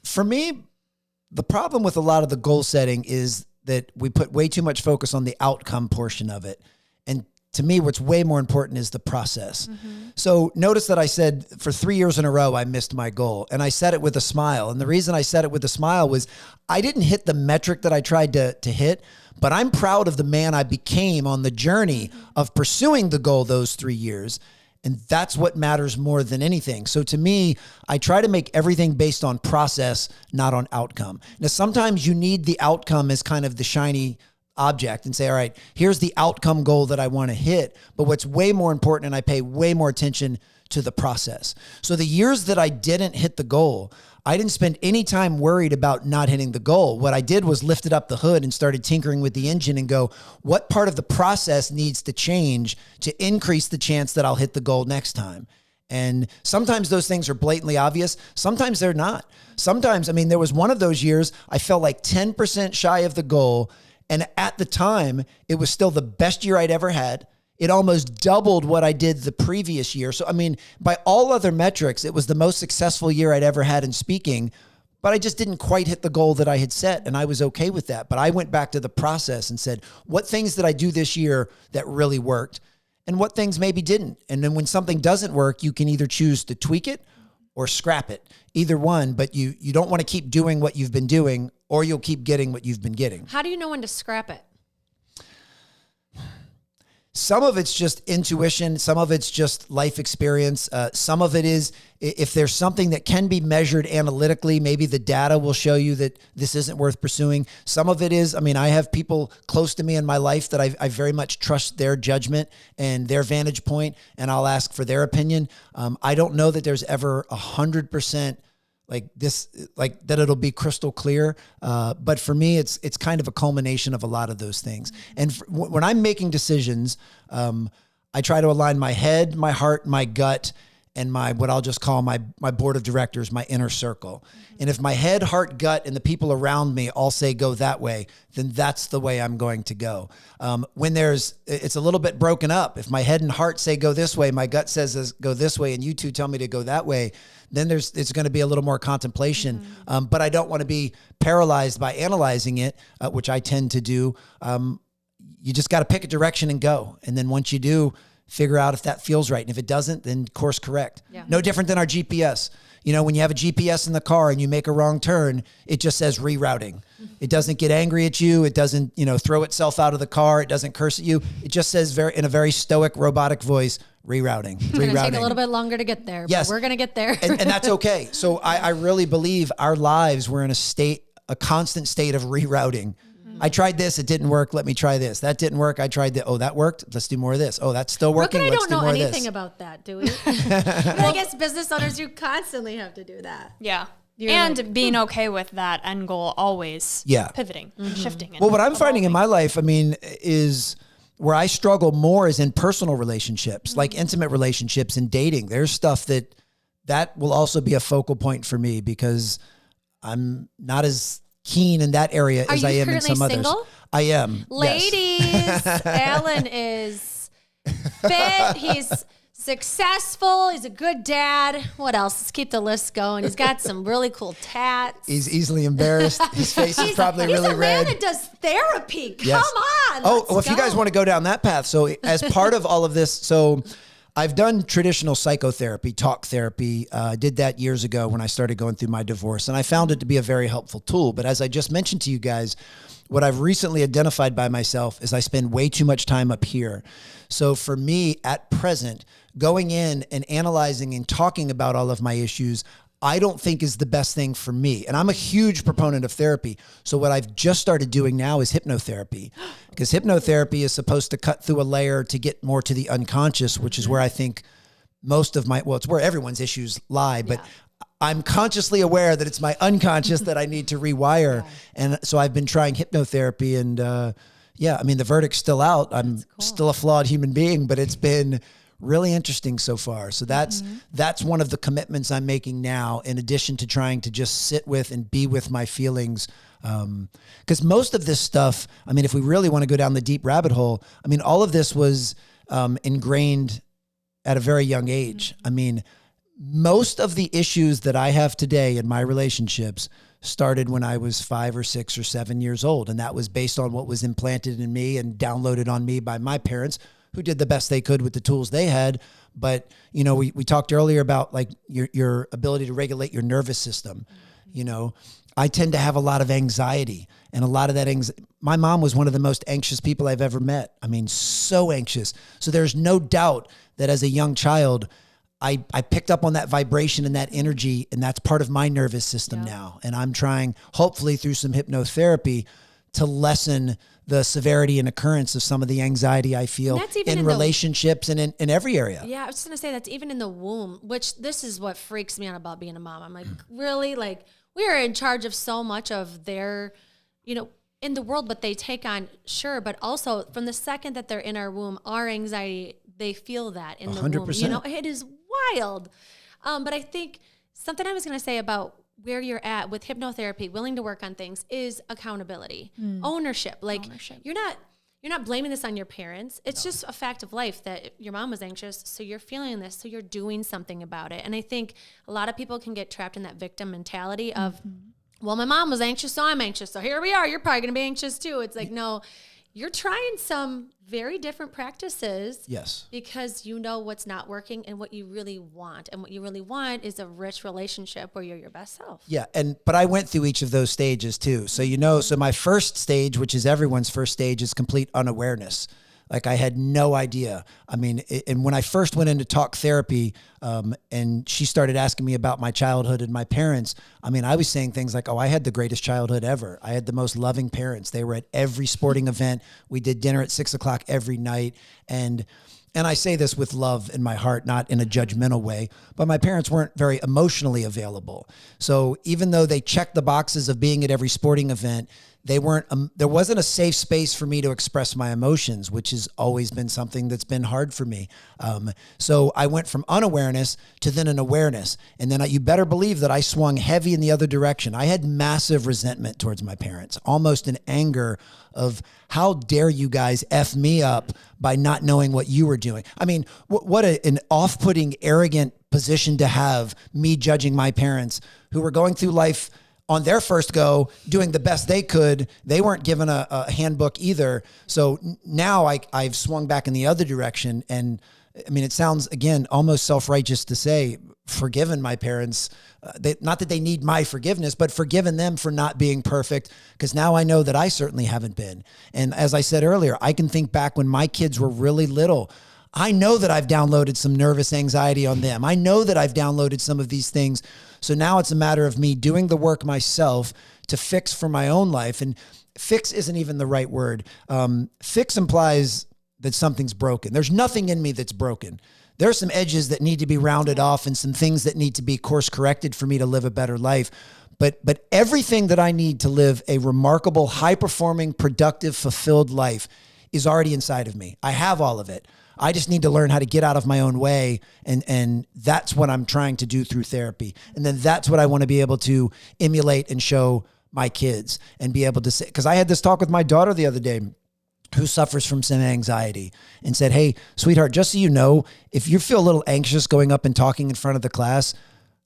For me, the problem with a lot of the goal setting is that we put way too much focus on the outcome portion of it. And to me, what's way more important is the process. Mm-hmm. So notice that I said for 3 years in a row, I missed my goal, and I said it with a smile. And the reason I said it with a smile was I didn't hit the metric that I tried to hit, but I'm proud of the man I became on the journey of pursuing the goal those 3 years. And that's what matters more than anything. So to me, I try to make everything based on process, not on outcome. Now, sometimes you need the outcome as kind of the shiny object and say, all right, here's the outcome goal that I want to hit. But what's way more important, and I pay way more attention to the process. So the years that I didn't hit the goal, I didn't spend any time worried about not hitting the goal. What I did was lifted up the hood and started tinkering with the engine and go, what part of the process needs to change to increase the chance that I'll hit the goal next time? And sometimes those things are blatantly obvious. Sometimes they're not. Sometimes, there was one of those years I felt like 10% shy of the goal. And at the time, it was still the best year I'd ever had. It almost doubled what I did the previous year. So, by all other metrics, it was the most successful year I'd ever had in speaking, but I just didn't quite hit the goal that I had set, and I was okay with that. But I went back to the process and said, what things did I do this year that really worked, and what things maybe didn't? And then when something doesn't work, you can either choose to tweak it or scrap it, either one, but you don't want to keep doing what you've been doing, or you'll keep getting what you've been getting. How do you know when to scrap it? Some of it's just intuition. Some of it's just life experience. Some of it is if there's something that can be measured analytically, maybe the data will show you that this isn't worth pursuing. Some of it is, I have people close to me in my life that I very much trust their judgment and their vantage point, and I'll ask for their opinion. I don't know that there's ever 100% that it'll be crystal clear. But for me, it's kind of a culmination of a lot of those things. And when I'm making decisions, I try to align my head, my heart, my gut, and what I'll just call my board of directors, my inner circle. And if my head, heart, gut, and the people around me all say go that way, then that's the way I'm going to go. When it's a little bit broken up. If my head and heart say go this way, my gut says go this way, and you two tell me to go that way, then it's going to be a little more contemplation. But I don't want to be paralyzed by analyzing it, which I tend to do. You just got to pick a direction and go. And then once you do, figure out if that feels right. And if it doesn't, then course correct. Yeah. No different than our GPS. When you have a GPS in the car and you make a wrong turn, it just says rerouting. It doesn't get angry at you. It doesn't, throw itself out of the car. It doesn't curse at you. It just says in a very stoic, robotic voice, rerouting. It's going to take a little bit longer to get there, yes. But we're going to get there. and that's okay. So I really believe our lives, we're in a constant state of rerouting. I tried this, it didn't work. Let me try this. That didn't work. I tried that. Oh, that worked. Let's do more of this. Oh, that's still working. Brooke and I Let's don't know do more anything about that, do we? I guess business owners, you constantly have to do that. Yeah. Being okay with that end goal always pivoting, shifting. Well, what I'm finding in my life, is where I struggle more is in personal relationships, like intimate relationships and dating. There's stuff that that will also be a focal point for me because I'm not as keen in that area as I am in some others. Single? I am. Ladies, yes. Alan is fit. He's successful. He's a good dad. What else? Let's keep the list going. He's got some really cool tats. He's easily embarrassed. His face is probably really red. He's a man that does therapy. Come Yes. on. Oh, well, if you guys want to go down that path. So as part of all of this, so I've done traditional psychotherapy, talk therapy. I did that years ago when I started going through my divorce, and I found it to be a very helpful tool. But as I just mentioned to you guys, what I've recently identified by myself is I spend way too much time up here. So for me at present, going in and analyzing and talking about all of my issues, I don't think is the best thing for me. And I'm a huge proponent of therapy. So what I've just started doing now is hypnotherapy, because hypnotherapy is supposed to cut through a layer to get more to the unconscious, which is where I think most of it's where everyone's issues lie. But I'm consciously aware that it's my unconscious that I need to rewire. Yeah. And so I've been trying hypnotherapy and I mean, the verdict's still out. I'm still a flawed human being, but it's been really interesting so far. So that's one of the commitments I'm making now, in addition to trying to just sit with and be with my feelings. Because most of this stuff, I mean, if we really want to go down the deep rabbit hole, I mean, all of this was ingrained at a very young age. I mean, most of the issues that I have today in my relationships started when I was 5 or 6 or 7 years old. And that was based on what was implanted in me and downloaded on me by my parents, who did the best they could with the tools they had. But, you know, we talked earlier about like your ability to regulate your nervous system. You know, I tend to have a lot of anxiety, and a lot of that my mom was one of the most anxious people I've ever met. I mean, so anxious. So there's no doubt that as a young child, I picked up on that vibration and that energy, and that's part of my nervous system now. And I'm trying, hopefully through some hypnotherapy, to lessen the severity and occurrence of some of the anxiety I feel in relationships and in every area. Yeah, I was just going to say that's even in the womb, which this is what freaks me out about being a mom. I'm like, really? Like, we are in charge of so much of their, you know, in the world, but they take on, sure, but also from the second that they're in our womb, our anxiety, they feel that in 100%. The womb. You know, it is wild. But I think something I was going to say about where you're at with hypnotherapy, willing to work on things, is accountability, ownership. Like you're not blaming this on your parents. It's just a fact of life that your mom was anxious, so you're feeling this, so you're doing something about it. And I think a lot of people can get trapped in that victim mentality of, well, my mom was anxious, so I'm anxious. So here we are. You're probably going to be anxious too. It's like, no, you're trying some very different practices. Yes. Because you know what's not working and what you really want. And what you really want is a rich relationship where you're your best self. Yeah. But I went through each of those stages too. So, you know, so my first stage, which is everyone's first stage, is complete unawareness. Like I had no idea. I mean, and when I first went into talk therapy, and she started asking me about my childhood and my parents, I mean, I was saying things like, oh, I had the greatest childhood ever. I had the most loving parents. They were at every sporting event. We did dinner at 6:00 every night. And I say this with love in my heart, not in a judgmental way, but my parents weren't very emotionally available. So even though they checked the boxes of being at every sporting event, they weren't, there wasn't a safe space for me to express my emotions, which has always been something that's been hard for me. So I went from unawareness to then an awareness. And then you better believe that I swung heavy in the other direction. I had massive resentment towards my parents, almost an anger of how dare you guys F me up by not knowing what you were doing. I mean, what an off-putting, arrogant position to have, me judging my parents who were going through life on their first go, doing the best they could. They weren't given a handbook either. So now I've swung back in the other direction. And I mean, it sounds, again, almost self-righteous to say, forgiven my parents. Not that they need my forgiveness, but forgiven them for not being perfect, because now I know that I certainly haven't been. And as I said earlier, I can think back when my kids were really little. I know that I've downloaded some nervous anxiety on them. I know that I've downloaded some of these things. So now it's a matter of me doing the work myself to fix for my own life. And fix isn't even the right word. Fix implies that something's broken. There's nothing in me that's broken. There's some edges that need to be rounded off and some things that need to be course corrected for me to live a better life. But everything that I need to live a remarkable, high-performing, productive, fulfilled life is already inside of me. I have all of it. I just need to learn how to get out of my own way. And that's what I'm trying to do through therapy. And then that's what I want to be able to emulate and show my kids and be able to say, because I had this talk with my daughter the other day who suffers from some anxiety and said, hey, sweetheart, just so you know, if you feel a little anxious going up and talking in front of the class,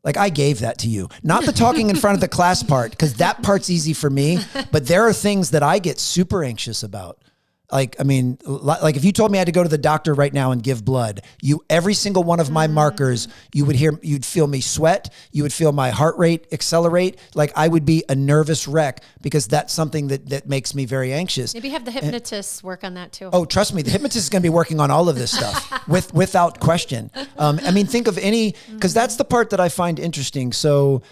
like I gave that to you, not the talking in front of the class part, because that part's easy for me, but there are things that I get super anxious about. Like, I mean, like if you told me I had to go to the doctor right now and give blood, every single one of my markers, you'd feel me sweat. You would feel my heart rate accelerate. Like I would be a nervous wreck because that's something that makes me very anxious. Maybe have the hypnotist work on that too. Oh, trust me. The hypnotist is going to be working on all of this stuff without question. I mean, think of because that's the part that I find interesting. So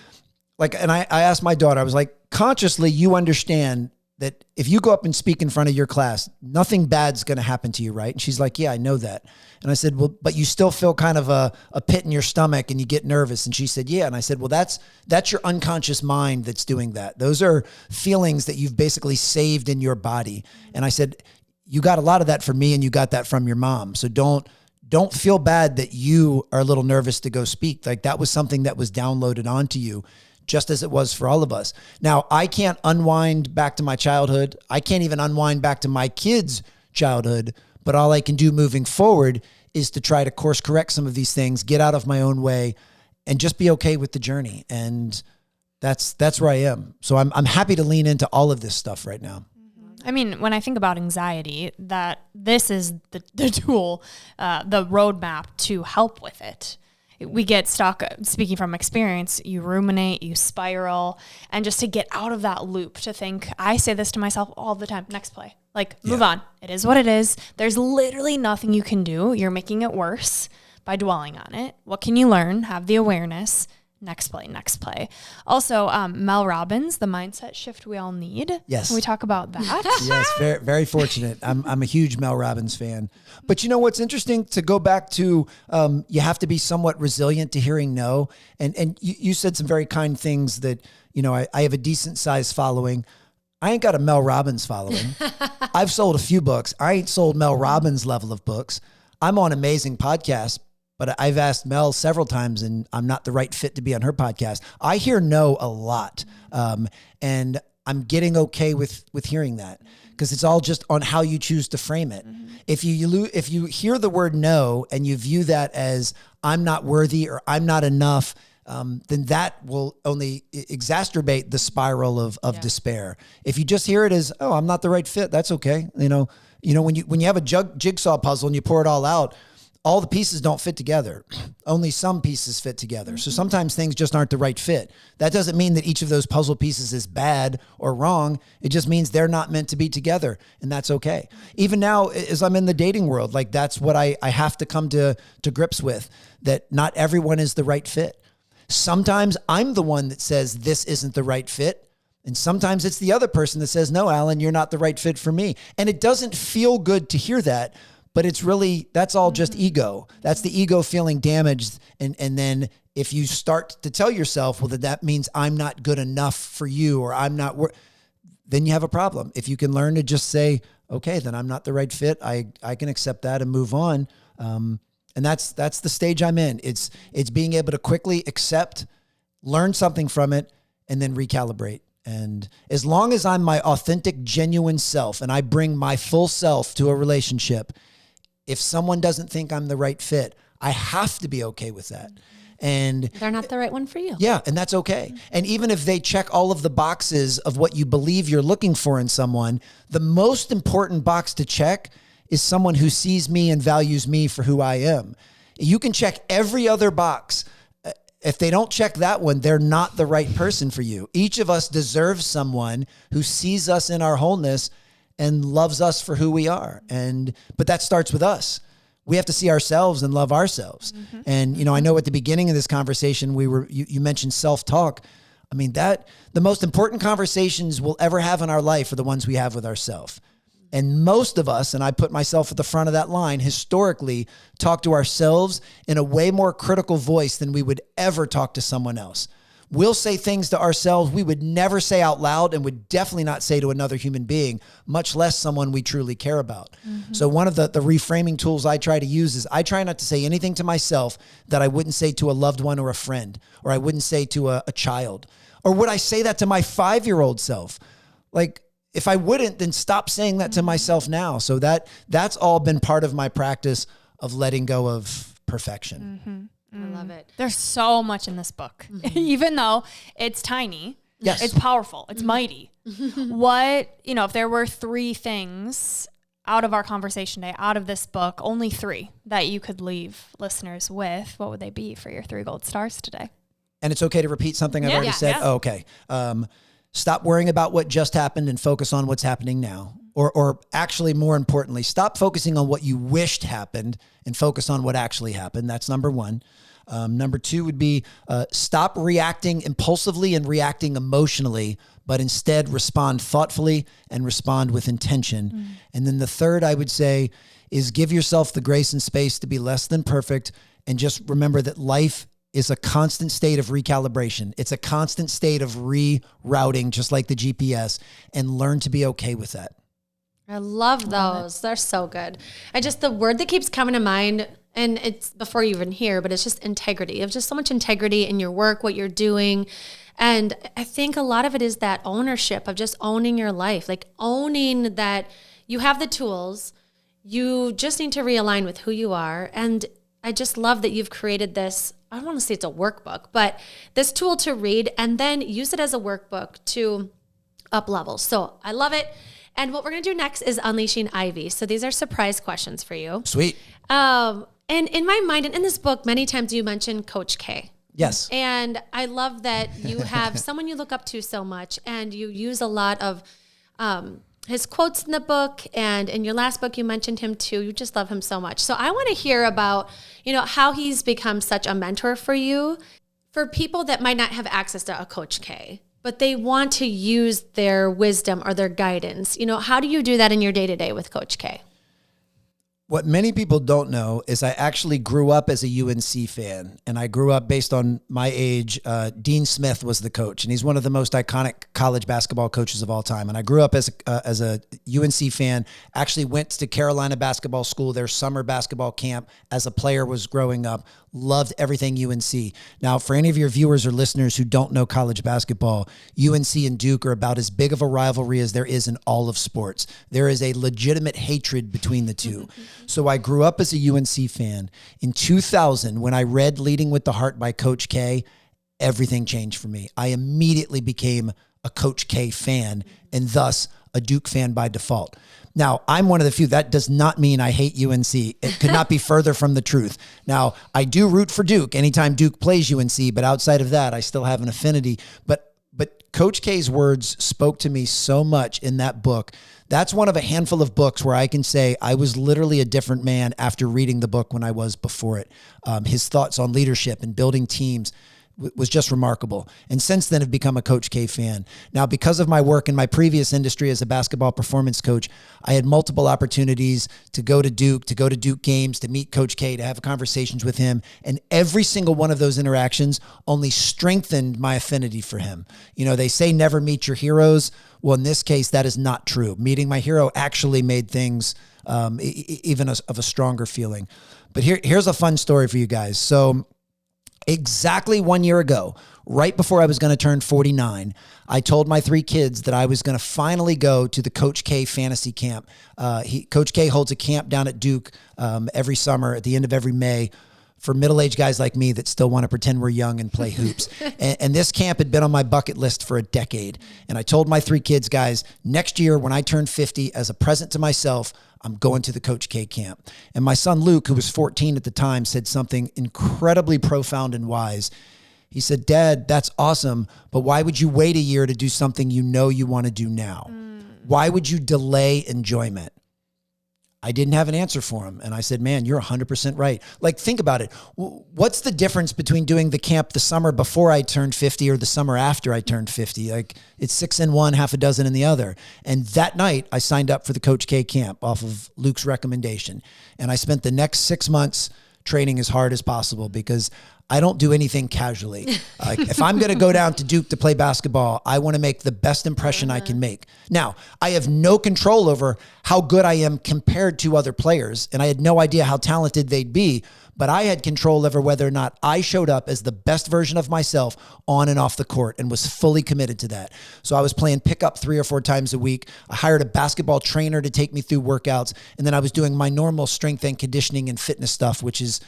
like, and I asked my daughter, I was like, consciously, you understand that if you go up and speak in front of your class, nothing bad's going to happen to you, right? And she's like, yeah, I know that. And I said, well, but you still feel kind of a pit in your stomach and you get nervous. And she said, yeah. And I said, well, that's your unconscious mind that's doing that. Those are feelings that you've basically saved in your body. And I said, you got a lot of that from me and you got that from your mom. So don't feel bad that you are a little nervous to go speak. Like that was something that was downloaded onto you, just as it was for all of us. Now, I can't unwind back to my childhood. I can't even unwind back to my kids' childhood, but all I can do moving forward is to try to course correct some of these things, get out of my own way, and just be okay with the journey. And that's where I am. So I'm happy to lean into all of this stuff right now. I mean, when I think about anxiety, that this is the tool, the roadmap to help with it. We get stuck, speaking from experience, you ruminate, you spiral, and just to get out of that loop, to think, I say this to myself all the time, next play, like move on. It is what it is. There's literally nothing you can do. You're making it worse by dwelling on it. What can you learn? Have the awareness. Next play, next play. Also, Mel Robbins, the mindset shift we all need. Yes. Can we talk about that? Yes, very, very fortunate. I'm a huge Mel Robbins fan. But you know what's interesting, to go back to, you have to be somewhat resilient to hearing no. And you said some very kind things that, you know, I have a decent sized following. I ain't got a Mel Robbins following. I've sold a few books. I ain't sold Mel Robbins level of books. I'm on amazing podcasts. But I've asked Mel several times, and I'm not the right fit to be on her podcast. I hear no a lot, and I'm getting okay with hearing that, because it's all just on how you choose to frame it. Mm-hmm. If you hear the word no and you view that as I'm not worthy or I'm not enough, then that will only exacerbate the spiral of despair. If you just hear it as, oh, I'm not the right fit, that's okay. You know when you have a jigsaw puzzle and you pour it all out, all the pieces don't fit together. Only some pieces fit together. Mm-hmm. So sometimes things just aren't the right fit. That doesn't mean that each of those puzzle pieces is bad or wrong. It just means they're not meant to be together, and that's okay. Even now, as I'm in the dating world, like that's what I have to come to grips with, that not everyone is the right fit. Sometimes I'm the one that says this isn't the right fit. And sometimes it's the other person that says, no, Alan, you're not the right fit for me. And it doesn't feel good to hear that. But it's really, that's all just ego. That's the ego feeling damaged. And then if you start to tell yourself, well, that means I'm not good enough for you, or I'm not, then you have a problem. If you can learn to just say, okay, then I'm not the right fit. I can accept that and move on. And that's the stage I'm in. It's being able to quickly accept, learn something from it, and then recalibrate. And as long as I'm my authentic, genuine self, and I bring my full self to a relationship, if someone doesn't think I'm the right fit, I have to be okay with that. And they're not the right one for you. Yeah, and that's okay. And even if they check all of the boxes of what you believe you're looking for in someone, the most important box to check is someone who sees me and values me for who I am. You can check every other box. If they don't check that one, they're not the right person for you. Each of us deserves someone who sees us in our wholeness and loves us for who we are. But that starts with us. We have to see ourselves and love ourselves. Mm-hmm. And, I know at the beginning of this conversation, you mentioned self-talk. I mean, the most important conversations we'll ever have in our life are the ones we have with ourselves. And most of us, and I put myself at the front of that line, historically talk to ourselves in a way more critical voice than we would ever talk to someone else. We'll say things to ourselves we would never say out loud and would definitely not say to another human being, much less someone we truly care about. So one of the reframing tools I try to use is I try not to say anything to myself that I wouldn't say to a loved one or a friend, or I wouldn't say to a child. Or would I say that to my 5-year-old self? Like, if I wouldn't, then stop saying that to myself now. So that's all been part of my practice of letting go of perfection. I love it. There's so much in this book, even though it's tiny. Yes. It's powerful. It's mighty. What, if there were 3 things out of our conversation today, out of this book, only 3 that you could leave listeners with, what would they be for your 3 gold stars today? And it's okay to repeat something I've already said? Oh, okay. Stop worrying about what just happened and focus on what's happening now. Or actually, more importantly, stop focusing on what you wished happened and focus on what actually happened. That's number 1. Number 2 would be stop reacting impulsively and reacting emotionally, but instead respond thoughtfully and respond with intention. And then the 3rd I would say is give yourself the grace and space to be less than perfect, and just remember that life is a constant state of recalibration. It's a constant state of rerouting, just like the GPS, and learn to be okay with that. I love those. They're so good. The word that keeps coming to mind, and it's before you even hear, but it's just integrity. You have just so much integrity in your work, what you're doing. And I think a lot of it is that ownership of just owning your life, like owning that you have the tools. You just need to realign with who you are. And I just love that you've created this, I don't want to say it's a workbook, but this tool to read and then use it as a workbook to up levels. So I love it. And what we're going to do next is Unleashing Ivy. So these are surprise questions for you. Sweet. And in my mind, and in this book, many times you mention Coach K. Yes. And I love that you have someone you look up to so much, and you use a lot of his quotes in the book. And in your last book, you mentioned him too. You just love him so much. So I want to hear about, how he's become such a mentor for you, for people that might not have access to a Coach K, but they want to use their wisdom or their guidance. How do you do that in your day-to-day with Coach K? What many people don't know is I actually grew up as a UNC fan, and I grew up based on my age. Dean Smith was the coach, and he's one of the most iconic college basketball coaches of all time. And I grew up as a UNC fan, actually went to Carolina basketball school, their summer basketball camp as a player was growing up, loved everything UNC. Now, for any of your viewers or listeners who don't know college basketball, UNC and Duke are about as big of a rivalry as there is in all of sports. There is a legitimate hatred between the two. So I grew up as a UNC fan. In 2000, when I read Leading with the Heart by Coach K, everything changed for me. I immediately became a Coach K fan and thus a Duke fan by default. Now, I'm one of the few. That does not mean I hate UNC. It could not be further from the truth. Now, I do root for Duke anytime Duke plays UNC, but outside of that, I still have an affinity. But Coach K's words spoke to me so much in that book. That's one of a handful of books where I can say I was literally a different man after reading the book when I was before it. His thoughts on leadership and building teams was just remarkable. And since then, I've become a Coach K fan. Now, because of my work in my previous industry as a basketball performance coach, I had multiple opportunities to go to Duke games, to meet Coach K, to have conversations with him. And every single one of those interactions only strengthened my affinity for him. They say never meet your heroes. Well, in this case, that is not true. Meeting my hero actually made things even of a stronger feeling. But here's a fun story for you guys. So exactly 1 year ago, right before I was going to turn 49, I told my 3 kids that I was going to finally go to the Coach K fantasy camp. Coach K holds a camp down at Duke every summer at the end of every May for middle-aged guys like me that still want to pretend we're young and play hoops. and this camp had been on my bucket list for a decade. And I told my 3 kids, guys, next year when I turn 50, as a present to myself, I'm going to the Coach K camp. And my son Luke, who was 14 at the time, said something incredibly profound and wise. He said, "Dad, that's awesome, but why would you wait a year to do something you know you want to do now? Why would you delay enjoyment?" I didn't have an answer for him. And I said, "Man, you're 100% right." Like, think about it. What's the difference between doing the camp the summer before I turned 50 or the summer after I turned 50? Like, it's 6 in one, half a dozen in the other. And that night I signed up for the Coach K camp off of Luke's recommendation. And I spent the next 6 months training as hard as possible because I don't do anything casually. If I'm going to go down to Duke to play basketball, I want to make the best impression I can make. Now, I have no control over how good I am compared to other players, and I had no idea how talented they'd be, but I had control over whether or not I showed up as the best version of myself on and off the court and was fully committed to that. So I was playing pickup 3 or 4 times a week. I hired a basketball trainer to take me through workouts, and then I was doing my normal strength and conditioning and fitness stuff, which is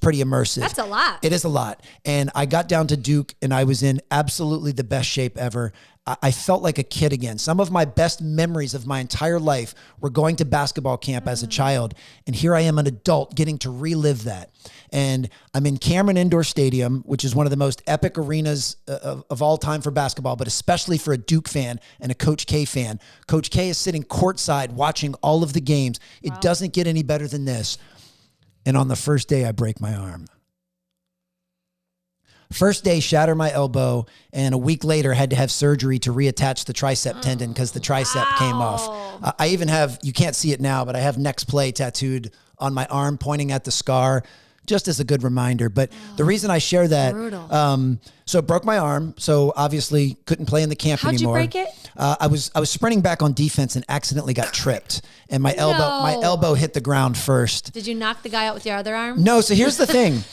pretty immersive. That's a lot. It is a lot. And I got down to Duke, and I was in absolutely the best shape ever. I felt like a kid again. Some of my best memories of my entire life were going to basketball camp as a child. And here I am, an adult, getting to relive that. And I'm in Cameron Indoor Stadium, which is one of the most epic arenas of all time for basketball, but especially for a Duke fan and a Coach K fan. Coach K is sitting courtside watching all of the games. It doesn't get any better than this. And on the first day, I break my arm. First day, shatter my elbow, and a week later had to have surgery to reattach the tricep tendon because the tricep came off. I even have, you can't see it now, but I have next play tattooed on my arm pointing at the scar just as a good reminder. But the reason I share that, so it broke my arm, so obviously couldn't play in the camp anymore. How'd you break it? I was sprinting back on defense and accidentally got tripped, and my elbow hit the ground first. Did you knock the guy out with your other arm? No, so here's the thing.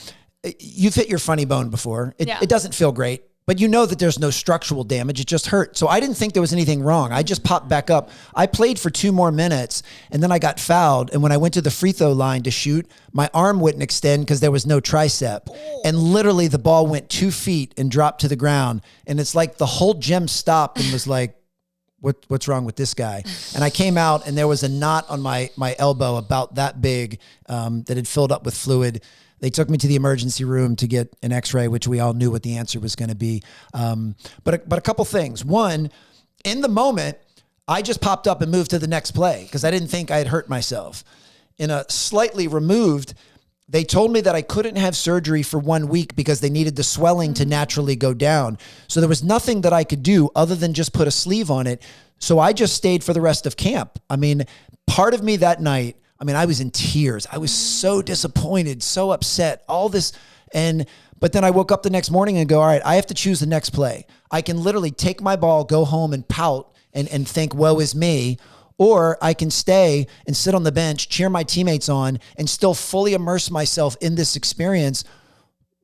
You've hit your funny bone before. It doesn't feel great, but you know that there's no structural damage. It just hurt. So I didn't think there was anything wrong. I just popped back up. I played for 2 more minutes, and then I got fouled. And when I went to the free throw line to shoot, my arm wouldn't extend because there was no tricep. And literally the ball went 2 feet and dropped to the ground. And it's like the whole gym stopped and was like, what's wrong with this guy? And I came out, and there was a knot on my elbow about that big that had filled up with fluid. They took me to the emergency room to get an x-ray, which we all knew what the answer was going to be. But a couple things. One, in the moment, I just popped up and moved to the next play because I didn't think I had hurt myself. In a slightly removed, they told me that I couldn't have surgery for 1 week because they needed the swelling to naturally go down. So there was nothing that I could do other than just put a sleeve on it. So I just stayed for the rest of camp. I mean, part of me that night, I was in tears. I was so disappointed, so upset, all this. But then I woke up the next morning and go, all right, I have to choose the next play. I can literally take my ball, go home and pout and think, woe is me. Or I can stay and sit on the bench, cheer my teammates on, and still fully immerse myself in this experience.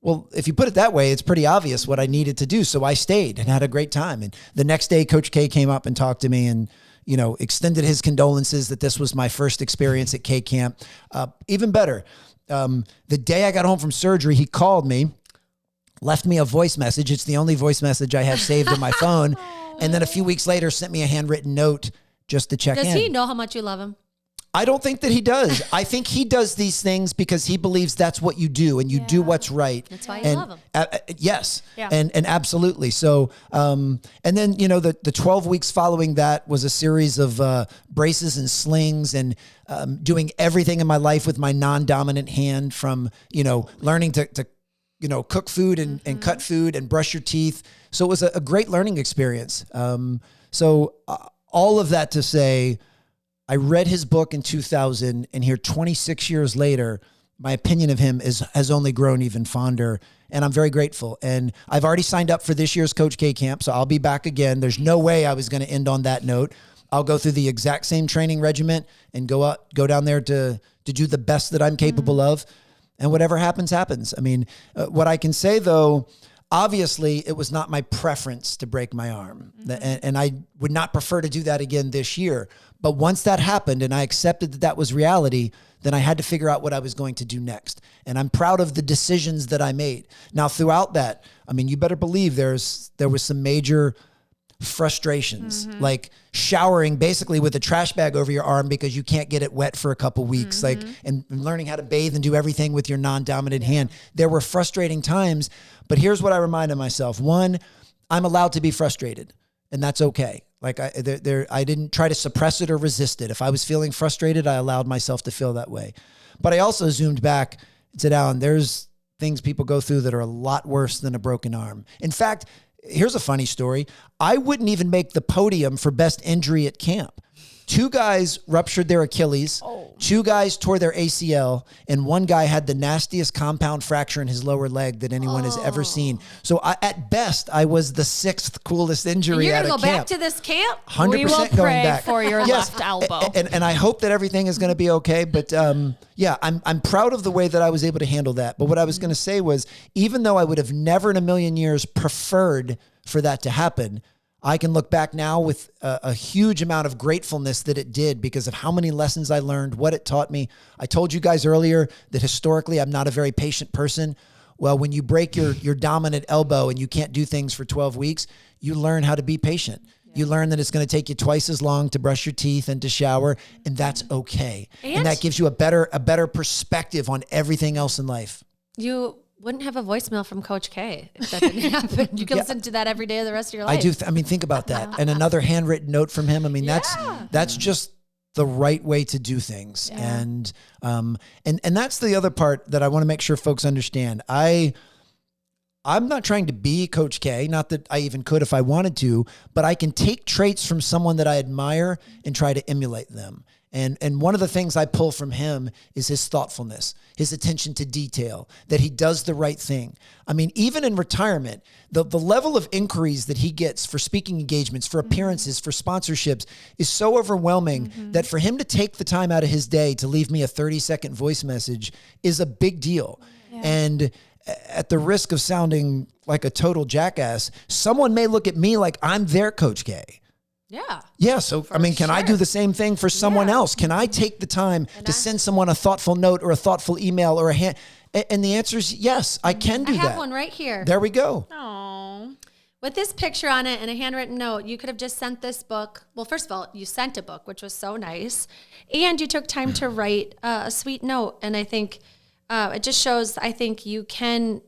Well, if you put it that way, it's pretty obvious what I needed to do. So I stayed and had a great time. And the next day, Coach K came up and talked to me and extended his condolences that this was my first experience at K Camp. Even better, the day I got home from surgery, he called me, left me a voice message. It's the only voice message I have saved on my phone. And then a few weeks later, sent me a handwritten note just to check in. Does he know how much you love him? I don't think that he does. I think he does these things because he believes that's what you do and you do what's right. That's why you love him. Yes. Yeah. And absolutely. So, and then, the 12 weeks following that was a series of braces and slings and doing everything in my life with my non-dominant hand from, learning to cook food and cut food and brush your teeth. So it was a great learning experience. So all of that to say, I read his book in 2000, and here 26 years later, my opinion of him has only grown even fonder, and I'm very grateful. And I've already signed up for this year's Coach K camp, so I'll be back again. There's no way I was going to end on that note. I'll go through the exact same training regimen and go down there to do the best that I'm capable of, and whatever happens, happens. What I can say, though, obviously, it was not my preference to break my arm, and I would not prefer to do that again this year. But once that happened and I accepted that was reality, then I had to figure out what I was going to do next. And I'm proud of the decisions that I made. Now, throughout that, you better believe there was some major frustrations, like showering basically with a trash bag over your arm because you can't get it wet for a couple weeks, and learning how to bathe and do everything with your non-dominant hand. There were frustrating times, but here's what I reminded myself. One, I'm allowed to be frustrated, and that's okay. Like I didn't try to suppress it or resist it. If I was feeling frustrated, I allowed myself to feel that way. But I also zoomed back and said, Alan, there's things people go through that are a lot worse than a broken arm. In fact, here's a funny story. I wouldn't even make the podium for best injury at camp. 2 guys ruptured their Achilles, 2 guys tore their ACL, and 1 guy had the nastiest compound fracture in his lower leg that anyone has ever seen. So at best, I was the 6th coolest injury at a camp. You're going to go back to this camp? 100% we will going pray back. for your left elbow. And I hope that everything is going to be okay. But yeah, I'm proud of the way that I was able to handle that. But what I was going to say was, even though I would have never in a million years preferred for that to happen, I can look back now with a huge amount of gratefulness that it did, because of how many lessons I learned, what it taught me. I told you guys earlier that historically I'm not a very patient person. Well, when you break your dominant elbow and you can't do things for 12 weeks, you learn how to be patient. Yeah. You learn that it's going to take you twice as long to brush your teeth and to shower, and that's okay. And that gives you a better perspective on everything else in life. You wouldn't have a voicemail from Coach K if that didn't happen. You can listen to that every day of the rest of your life. I do. I mean, think about that. And another handwritten note from him. I mean, that's just the right way to do things. Yeah. And that's the other part that I want to make sure folks understand. I'm not trying to be Coach K, not that I even could if I wanted to, but I can take traits from someone that I admire and try to emulate them. And one of the things I pull from him is his thoughtfulness, his attention to detail, that he does the right thing. I mean, even in retirement, the level of inquiries that he gets for speaking engagements, for appearances, for sponsorships is so overwhelming that for him to take the time out of his day to leave me a 30-second voice message is a big deal. Yeah. And at the risk of sounding like a total jackass, someone may look at me like I'm their Coach K. Yeah. Yeah. So, I mean, can I do the same thing for someone else? Can I take the time to send someone a thoughtful note or a thoughtful email or a hand? And the answer is yes, I can do that. I have one right here. There we go. Aww. With this picture on it and a handwritten note, you could have just sent this book. Well, first of all, you sent a book, which was so nice. And you took time to write a sweet note. And I think it just shows, I think you can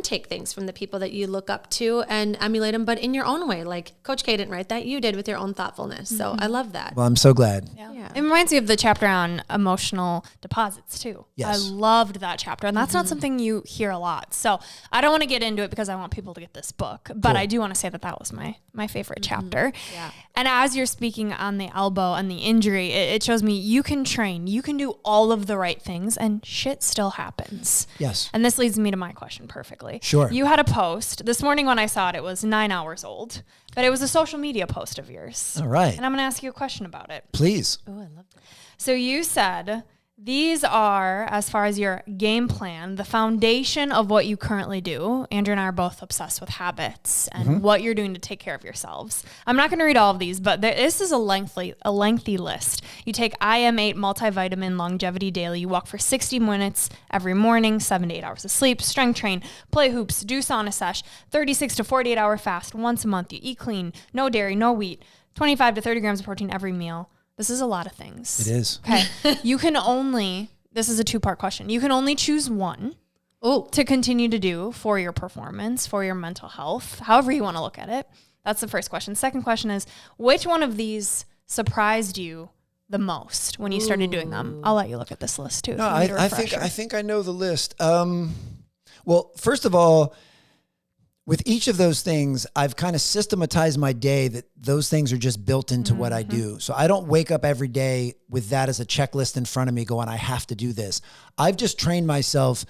take things from the people that you look up to and emulate them, but in your own way. Like Coach K didn't write that. You did with your own thoughtfulness. So I love that. Well, I'm so glad. Yeah. It reminds me of the chapter on emotional deposits too. Yes. I loved that chapter. And that's not something you hear a lot. So I don't want to get into it because I want people to get this book, but I do want to say that was my favorite chapter. Yeah. And as you're speaking on the elbow and the injury, it shows me you can train, you can do all of the right things, and shit still happens. Yes. And this leads me to my question perfectly. Sure. You had a post this morning when I saw it. It was 9 hours old, but it was a social media post of yours. All right. And I'm going to ask you a question about it. Please. Oh, I love that. So you said these are, as far as your game plan, the foundation of what you currently do. Andrew and I are both obsessed with habits and what you're doing to take care of yourselves. I'm not going to read all of these, but this is a lengthy list. You take IM8 multivitamin longevity daily. You walk for 60 minutes every morning, 7 to 8 hours of sleep, strength train, play hoops, do sauna sesh, 36 to 48 hour fast once a month. You eat clean, no dairy, no wheat, 25 to 30 grams of protein every meal. This is a lot of things. It is. Okay. This is a 2-part question. You can only choose one to continue to do for your performance, for your mental health, however you want to look at it. That's the first question. Second question is, which one of these surprised you the most when you started doing them? I'll let you look at this list too. No, I think I know the list. Well, first of all, with each of those things, I've kind of systematized my day that those things are just built into what I do. So I don't wake up every day with that as a checklist in front of me going, I have to do this. I've just trained myself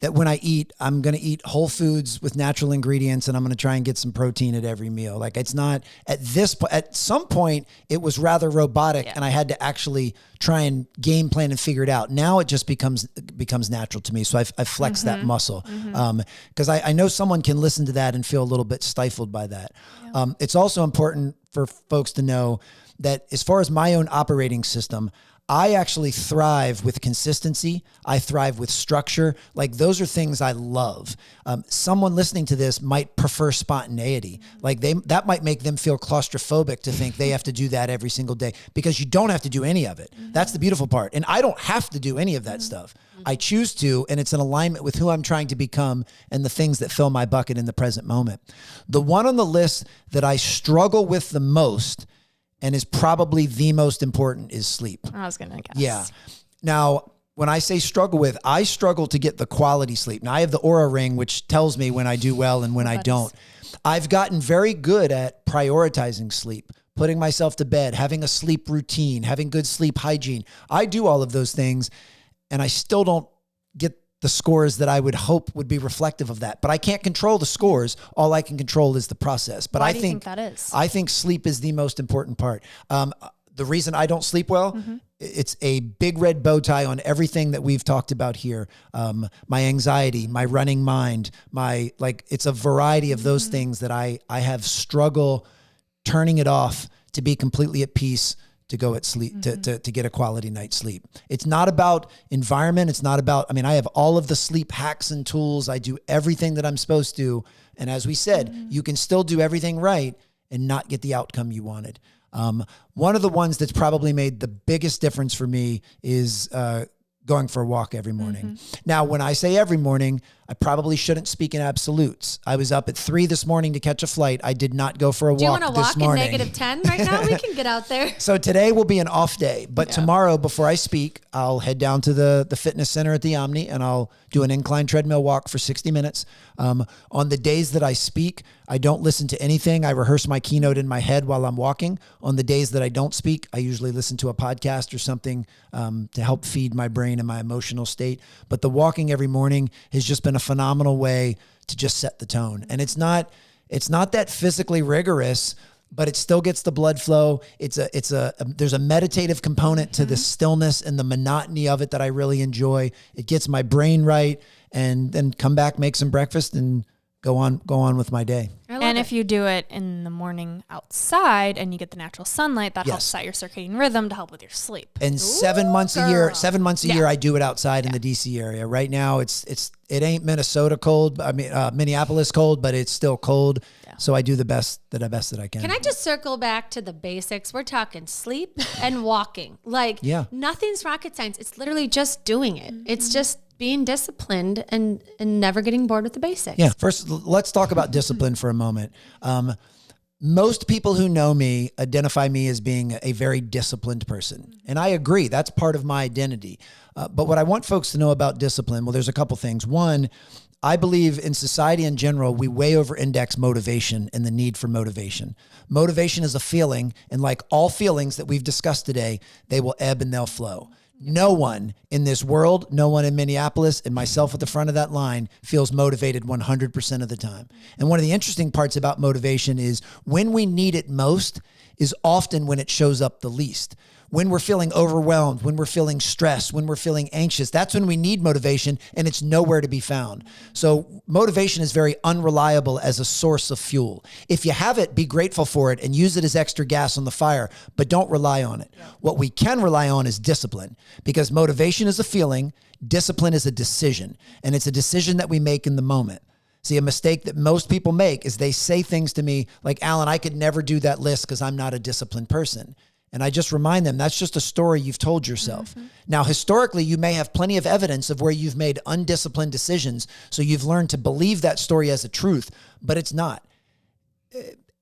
that when I eat, I'm going to eat whole foods with natural ingredients, and I'm going to try and get some protein at every meal. Like, it's not at some point it was rather robotic and I had to actually try and game plan and figure it out. Now it just becomes natural to me. So I've flexed that muscle. Cause I know someone can listen to that and feel a little bit stifled by that. Yeah. It's also important for folks to know that as far as my own operating system, I actually thrive with consistency. I thrive with structure. Like, those are things I love. Someone listening to this might prefer spontaneity. Like, that might make them feel claustrophobic to think they have to do that every single day, because you don't have to do any of it. That's the beautiful part. And I don't have to do any of that stuff. I choose to, and it's in alignment with who I'm trying to become and the things that fill my bucket in the present moment. The one on the list that I struggle with the most, and is probably the most important, is sleep. I was going to guess. Yeah. Now, when I say struggle with, I struggle to get the quality sleep. Now, I have the Aura Ring, which tells me when I do well and when I don't. I've gotten very good at prioritizing sleep, putting myself to bed, having a sleep routine, having good sleep hygiene. I do all of those things and I still don't get the scores that I would hope would be reflective of that. But I can't control the scores. All I can control is the process. But Why do you think that is? I think sleep is the most important part. The reason I don't sleep well, it's a big red bow tie on everything that we've talked about here. My anxiety, my running mind, it's a variety of those things that I have struggle turning it off to be completely at peace, to go at sleep, to get a quality night's sleep. It's not about environment. It's not about, I have all of the sleep hacks and tools. I do everything that I'm supposed to. And as we said, you can still do everything right and not get the outcome you wanted. One of the ones that's probably made the biggest difference for me is going for a walk every morning. Now, when I say every morning, I probably shouldn't speak in absolutes. I was up at 3 this morning to catch a flight. I did not go for a walk this morning. Do you want to walk in -10 right now? We can get out there. So today will be an off day, but tomorrow before I speak, I'll head down to the fitness center at the Omni and I'll do an incline treadmill walk for 60 minutes. On the days that I speak, I don't listen to anything. I rehearse my keynote in my head while I'm walking. On the days that I don't speak, I usually listen to a podcast or something to help feed my brain and my emotional state. But the walking every morning has just been a phenomenal way to just set the tone. And it's not that physically rigorous, but it still gets the blood flow. There's a meditative component to the stillness and the monotony of it that I really enjoy. It gets my brain right, and then come back, make some breakfast, and go on with my day. And if you do it in the morning outside and you get the natural sunlight, that helps set your circadian rhythm to help with your sleep. And 7 months a year, I do it outside in the DC area. Right now it ain't Minnesota cold. Minneapolis cold, but it's still cold. Yeah. So I do the best that I can. Can I just circle back to the basics? We're talking sleep and walking. Nothing's rocket science. It's literally just doing it. It's just being disciplined and never getting bored with the basics. Yeah. First, let's talk about discipline for a moment. Most people who know me identify me as being a very disciplined person. And I agree. That's part of my identity. But what I want folks to know about discipline, well, there's a couple things. One, I believe in society in general, we way over index motivation and the need for motivation. Motivation is a feeling. And like all feelings that we've discussed today, they will ebb and they'll flow. No one in this world, no one in Minneapolis, and myself at the front of that line feels motivated 100% of the time. And one of the interesting parts about motivation is when we need it most is often when it shows up the least. When we're feeling overwhelmed, when we're feeling stressed, when we're feeling anxious, that's when we need motivation, and it's nowhere to be found. So motivation is very unreliable as a source of fuel. If you have it, be grateful for it and use it as extra gas on the fire, but don't rely on it. Yeah. What we can rely on is discipline, because motivation is a feeling, discipline is a decision, and it's a decision that we make in the moment. See, a mistake that most people make is they say things to me like, Alan, I could never do that list because I'm not a disciplined person. And I just remind them, that's just a story you've told yourself. Now, historically, you may have plenty of evidence of where you've made undisciplined decisions. So you've learned to believe that story as a truth, but it's not.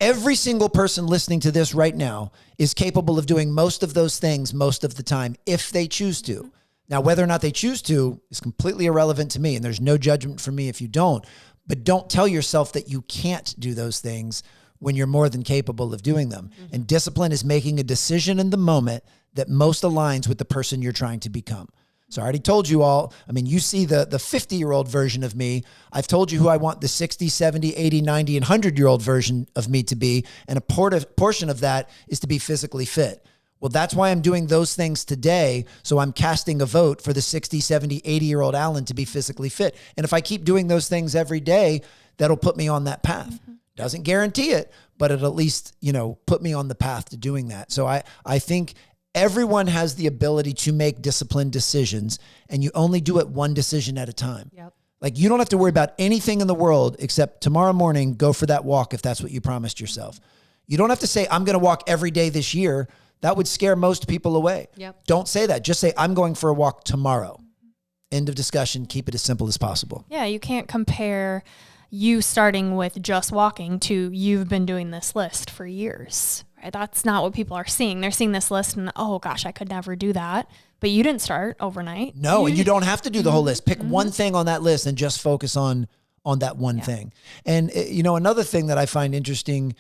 Every single person listening to this right now is capable of doing most of those things most of the time if they choose to. Now, whether or not they choose to is completely irrelevant to me, and there's no judgment for me if you don't. But don't tell yourself that you can't do those things when you're more than capable of doing them. And discipline is making a decision in the moment that most aligns with the person you're trying to become. So I already told you all, you see the 50-year-old version of me. I've told you who I want the 60, 70, 80, 90, and 100-year-old version of me to be. And a portion of that is to be physically fit. Well, that's why I'm doing those things today. So I'm casting a vote for the 60, 70, 80-year-old Alan to be physically fit. And if I keep doing those things every day, that'll put me on that path. Doesn't guarantee it, but it'll at least, put me on the path to doing that. So I think everyone has the ability to make disciplined decisions, and you only do it one decision at a time. Yep. Like, you don't have to worry about anything in the world except tomorrow morning, go for that walk if that's what you promised yourself. You don't have to say, I'm going to walk every day this year. That would scare most people away. Yep. Don't say that. Just say, I'm going for a walk tomorrow. End of discussion. Keep it as simple as possible. Yeah, you can't compare you starting with just walking to you've been doing this list for years, right? That's not what people are seeing. They're seeing this list and, oh gosh, I could never do that. But you didn't start overnight. No, and you don't have to do the whole list. Pick one thing on that list and just focus on that one thing. And, another thing that I find interesting,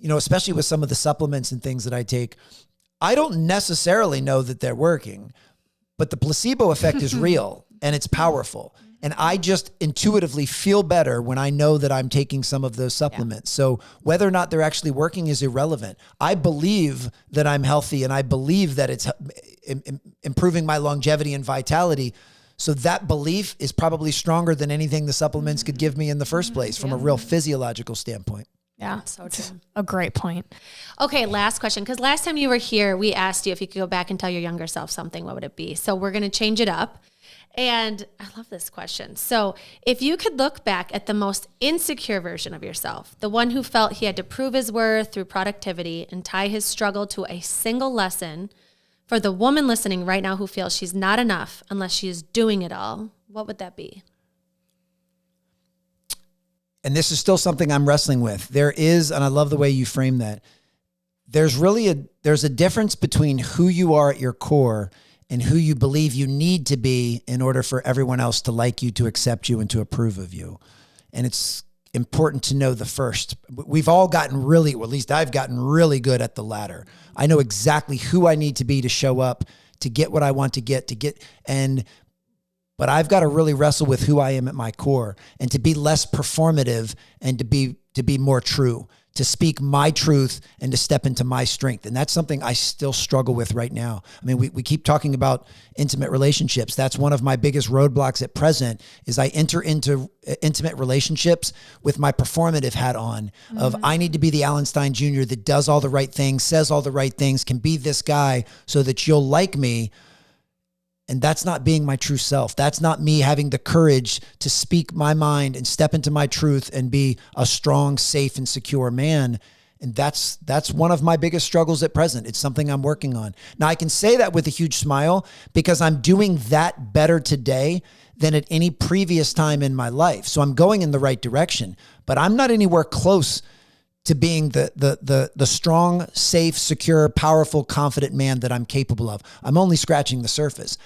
especially with some of the supplements and things that I take, I don't necessarily know that they're working, but the placebo effect is real and it's powerful. And I just intuitively feel better when I know that I'm taking some of those supplements. Yeah. So whether or not they're actually working is irrelevant. I believe that I'm healthy and I believe that it's improving my longevity and vitality. So that belief is probably stronger than anything the supplements could give me in the first place from a real physiological standpoint. Yeah, so true. A great point. Okay, last question. Because last time you were here, we asked you if you could go back and tell your younger self something, what would it be? So we're going to change it up. And I love this question. So if you could look back at the most insecure version of yourself, the one who felt he had to prove his worth through productivity and tie his struggle to a single lesson, for the woman listening right now who feels she's not enough unless she is doing it all, what would that be? And this is still something I'm wrestling with. There is, and I love the way you frame that, there's a difference between who you are at your core and who you believe you need to be in order for everyone else to like you, to accept you, and to approve of you. And it's important to know the first. We've all gotten or at least I've gotten really good at the latter. I know exactly who I need to be to show up, to get what I want to get, but I've got to really wrestle with who I am at my core and to be less performative and to be more true, to speak my truth and to step into my strength. And that's something I still struggle with right now. I mean, we keep talking about intimate relationships. That's one of my biggest roadblocks at present is I enter into intimate relationships with my performative hat on of I need to be the Alan Stein Jr. that does all the right things, says all the right things, can be this guy so that you'll like me. And that's not being my true self. That's not me having the courage to speak my mind and step into my truth and be a strong, safe, and secure man. And that's one of my biggest struggles at present. It's something I'm working on. Now, I can say that with a huge smile because I'm doing that better today than at any previous time in my life. So I'm going in the right direction, but I'm not anywhere close to being the strong, safe, secure, powerful, confident man that I'm capable of. I'm only scratching the surface,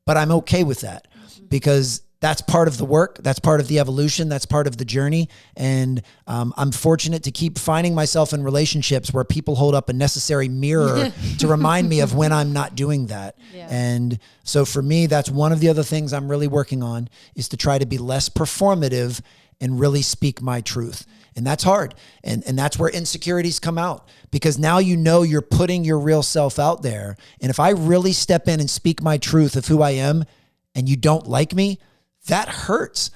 but I'm okay with that because that's part of the work. That's part of the evolution. That's part of the journey. And I'm fortunate to keep finding myself in relationships where people hold up a necessary mirror to remind me of when I'm not doing that. Yeah. And so for me, that's one of the other things I'm really working on is to try to be less performative and really speak my truth. And that's hard. And that's where insecurities come out because now you're putting your real self out there. And if I really step in and speak my truth of who I am and you don't like me, that hurts.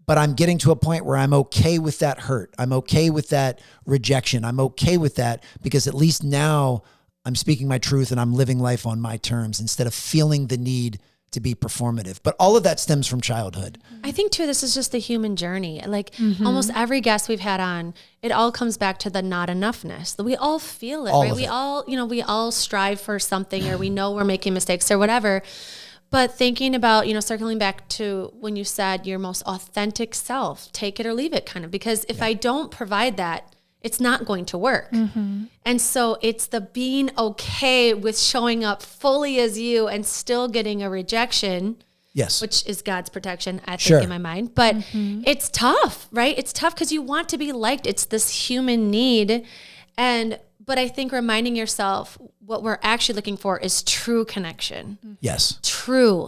But I'm getting to a point where I'm okay with that hurt. I'm okay with that rejection. I'm okay with that because at least now I'm speaking my truth and I'm living life on my terms instead of feeling the need to be performative. But all of that stems from childhood. I think too, this is just the human journey. Like almost every guest we've had on, it all comes back to the not enoughness. We all feel it, right? We all strive for something or we know we're making mistakes or whatever. But thinking about, circling back to when you said your most authentic self, take it or leave it kind of, because if I don't provide that, it's not going to work. And so it's the being okay with showing up fully as you and still getting a rejection. Yes. Which is God's protection, I think, in my mind. But it's tough, right? It's tough because you want to be liked. It's this human need. But I think reminding yourself what we're actually looking for is true connection. Yes.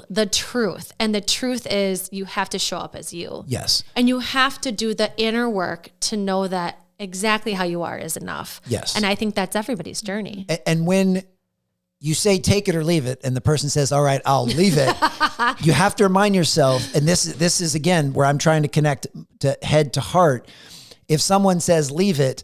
The truth. And the truth is you have to show up as you. Yes. And you have to do the inner work to know that exactly how you are is enough. Yes. And I think that's everybody's journey. And when you say take it or leave it, and the person says, all right, I'll leave it, you have to remind yourself, and this is again, where I'm trying to connect to head to heart. If someone says leave it,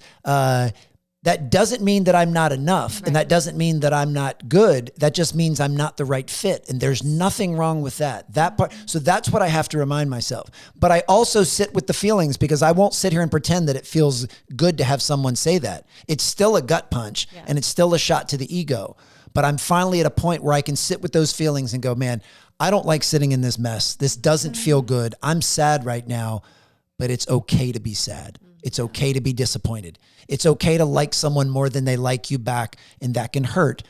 that doesn't mean that I'm not enough. Right. And that doesn't mean that I'm not good. That just means I'm not the right fit. And there's nothing wrong with that. That part. So that's what I have to remind myself. But I also sit with the feelings because I won't sit here and pretend that it feels good to have someone say that. It's still a gut punch and it's still a shot to the ego. But I'm finally at a point where I can sit with those feelings and go, man, I don't like sitting in this mess. This doesn't feel good. I'm sad right now, but it's okay to be sad. It's okay to be disappointed. It's okay to like someone more than they like you back, and that can hurt,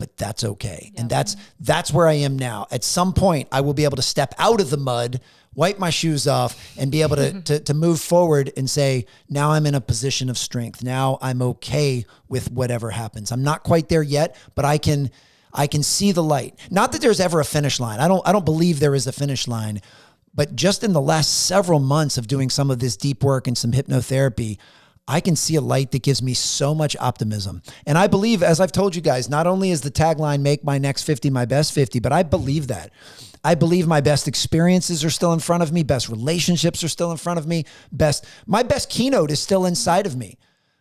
but that's okay. Yep. And that's where I am now. At some point, I will be able to step out of the mud wipe my shoes off, and be able to move forward and say, now I'm in a position of strength. Now I'm okay with whatever happens. I'm not quite there yet, but I can see the light. Not that there's ever a finish line. I don't believe there is a finish line, but just in the last several months of doing some of this deep work and some hypnotherapy, I can see a light that gives me so much optimism. And I believe, as I've told you guys, not only is the tagline, make my next 50 my best 50, but I believe that. I believe my best experiences are still in front of me. Best relationships are still in front of me. My best keynote is still inside of me.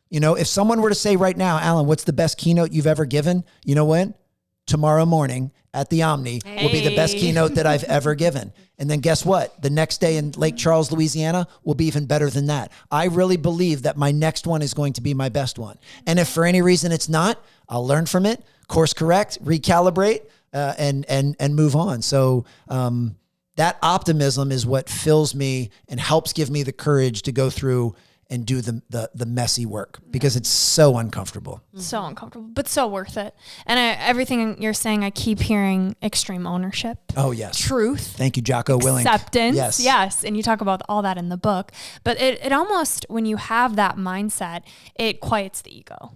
You know, if someone were to say right now, Alan, what's the best keynote you've ever given? You know what? Tomorrow morning at the Omni will be the best keynote that I've ever given. And then guess what? The next day in Lake Charles, Louisiana will be even better than that. I really believe that my next one is going to be my best one. And if for any reason it's not, I'll learn from it, course correct, recalibrate, and move on. So that optimism is what fills me and helps give me the courage to go through and do the messy work, because it's so uncomfortable. So uncomfortable, but so worth it. And everything you're saying, I keep hearing extreme ownership. Oh, yes. Truth. Thank you, Jocko Willink. Acceptance. Yes. And you talk about all that in the book. But it almost, when you have that mindset, it quiets the ego.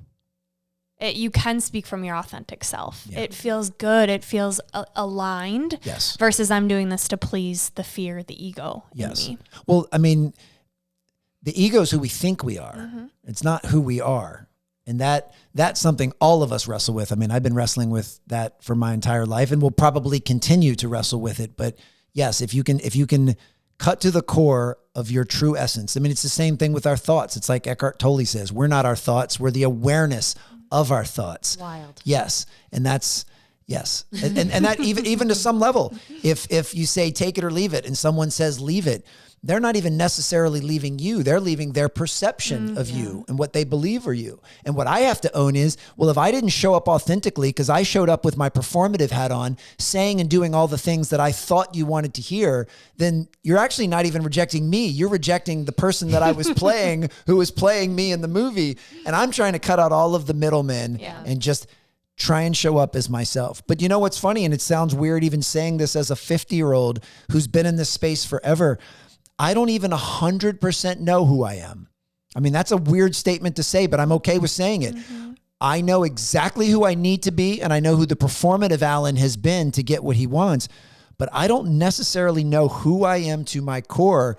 You can speak from your authentic self. Yeah. It feels good. It feels aligned. Yes. Versus I'm doing this to please the fear, the ego in me. Well, I mean, the ego is who we think we are. Mm-hmm. It's not who we are. And that's something all of us wrestle with. I mean, I've been wrestling with that for my entire life and will probably continue to wrestle with it. But yes, if you can cut to the core of your true essence. I mean, it's the same thing with our thoughts. It's like Eckhart Tolle says, we're not our thoughts. We're the awareness of our thoughts. Wild. Yes. And that's, yes. And that even to some level, if you say, take it or leave it, and someone says, leave it, they're not even necessarily leaving you. They're leaving their perception of you and what they believe are you. And what I have to own is, well, if I didn't show up authentically because I showed up with my performative hat on, saying and doing all the things that I thought you wanted to hear, then you're actually not even rejecting me. You're rejecting the person that I was playing, who was playing me in the movie. And I'm trying to cut out all of the middlemen and just try and show up as myself. But you know what's funny? And it sounds weird even saying this as a 50-year-old who's been in this space forever. I don't even 100% know who I am. I mean, that's a weird statement to say, but I'm okay with saying it. Mm-hmm. I know exactly who I need to be, and I know who the performative Alan has been to get what he wants, but I don't necessarily know who I am to my core,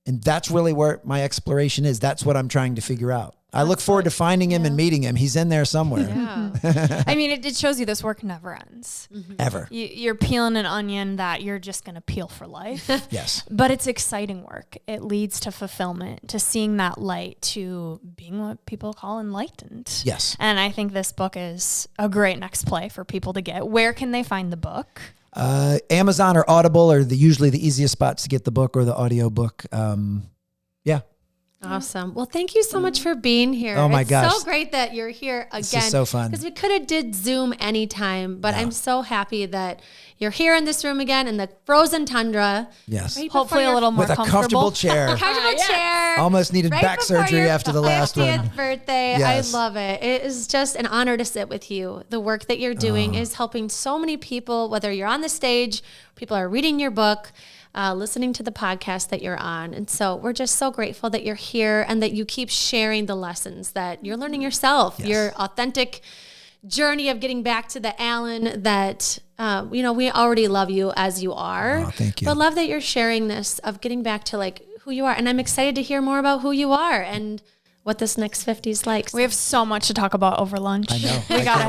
and that's really where my exploration is. That's what I'm trying to figure out. I look forward to finding him and meeting him. He's in there somewhere. Yeah. I mean, it shows you this work never ends. Mm-hmm. Ever. You're peeling an onion that you're just going to peel for life. Yes. But it's exciting work. It leads to fulfillment, to seeing that light, to being what people call enlightened. Yes. And I think this book is a great next play for people to get. Where can they find the book? Amazon or Audible are usually the easiest spots to get the book or the audio book. Yeah. Awesome. Well, thank you so much for being here. Oh my gosh. It's so great that you're here again. This is so fun. Because we could have did Zoom anytime, but I'm so happy that you're here in this room again in the frozen tundra. Yes. Right, hopefully a little more with a comfortable chair. Comfortable chair. Almost needed back surgery after the last one. 50th birthday. Yes. I love it. It is just an honor to sit with you. The work that you're doing is helping so many people, whether you're on the stage, people are reading your book, listening to the podcast that you're on. And so we're just so grateful that you're here and that you keep sharing the lessons that you're learning yourself, your authentic journey of getting back to the Alan that, we already love you as you are. Oh, thank you. But love that you're sharing this of getting back to like who you are. And I'm excited to hear more about who you are and what this next 50 is like. We have so much to talk about over lunch. I know.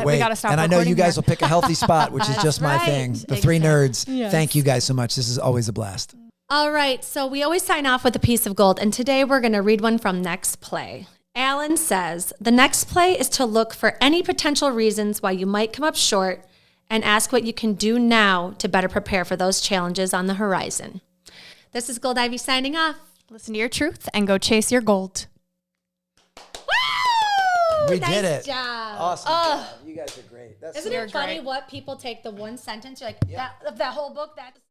we gotta stop. And I know you guys here. will pick a healthy spot, which is just my thing. The three nerds. Yes. Thank you guys so much. This is always a blast. All right. So we always sign off with a piece of gold. And today we're going to read one from Next Play. Alan says, the next play is to look for any potential reasons why you might come up short and ask what you can do now to better prepare for those challenges on the horizon. This is Gold Ivy signing off. Listen to your truth and go chase your gold. We did it. Nice job. Awesome job. You guys are great. Isn't it funny what people take the one sentence, you're like, that whole book, that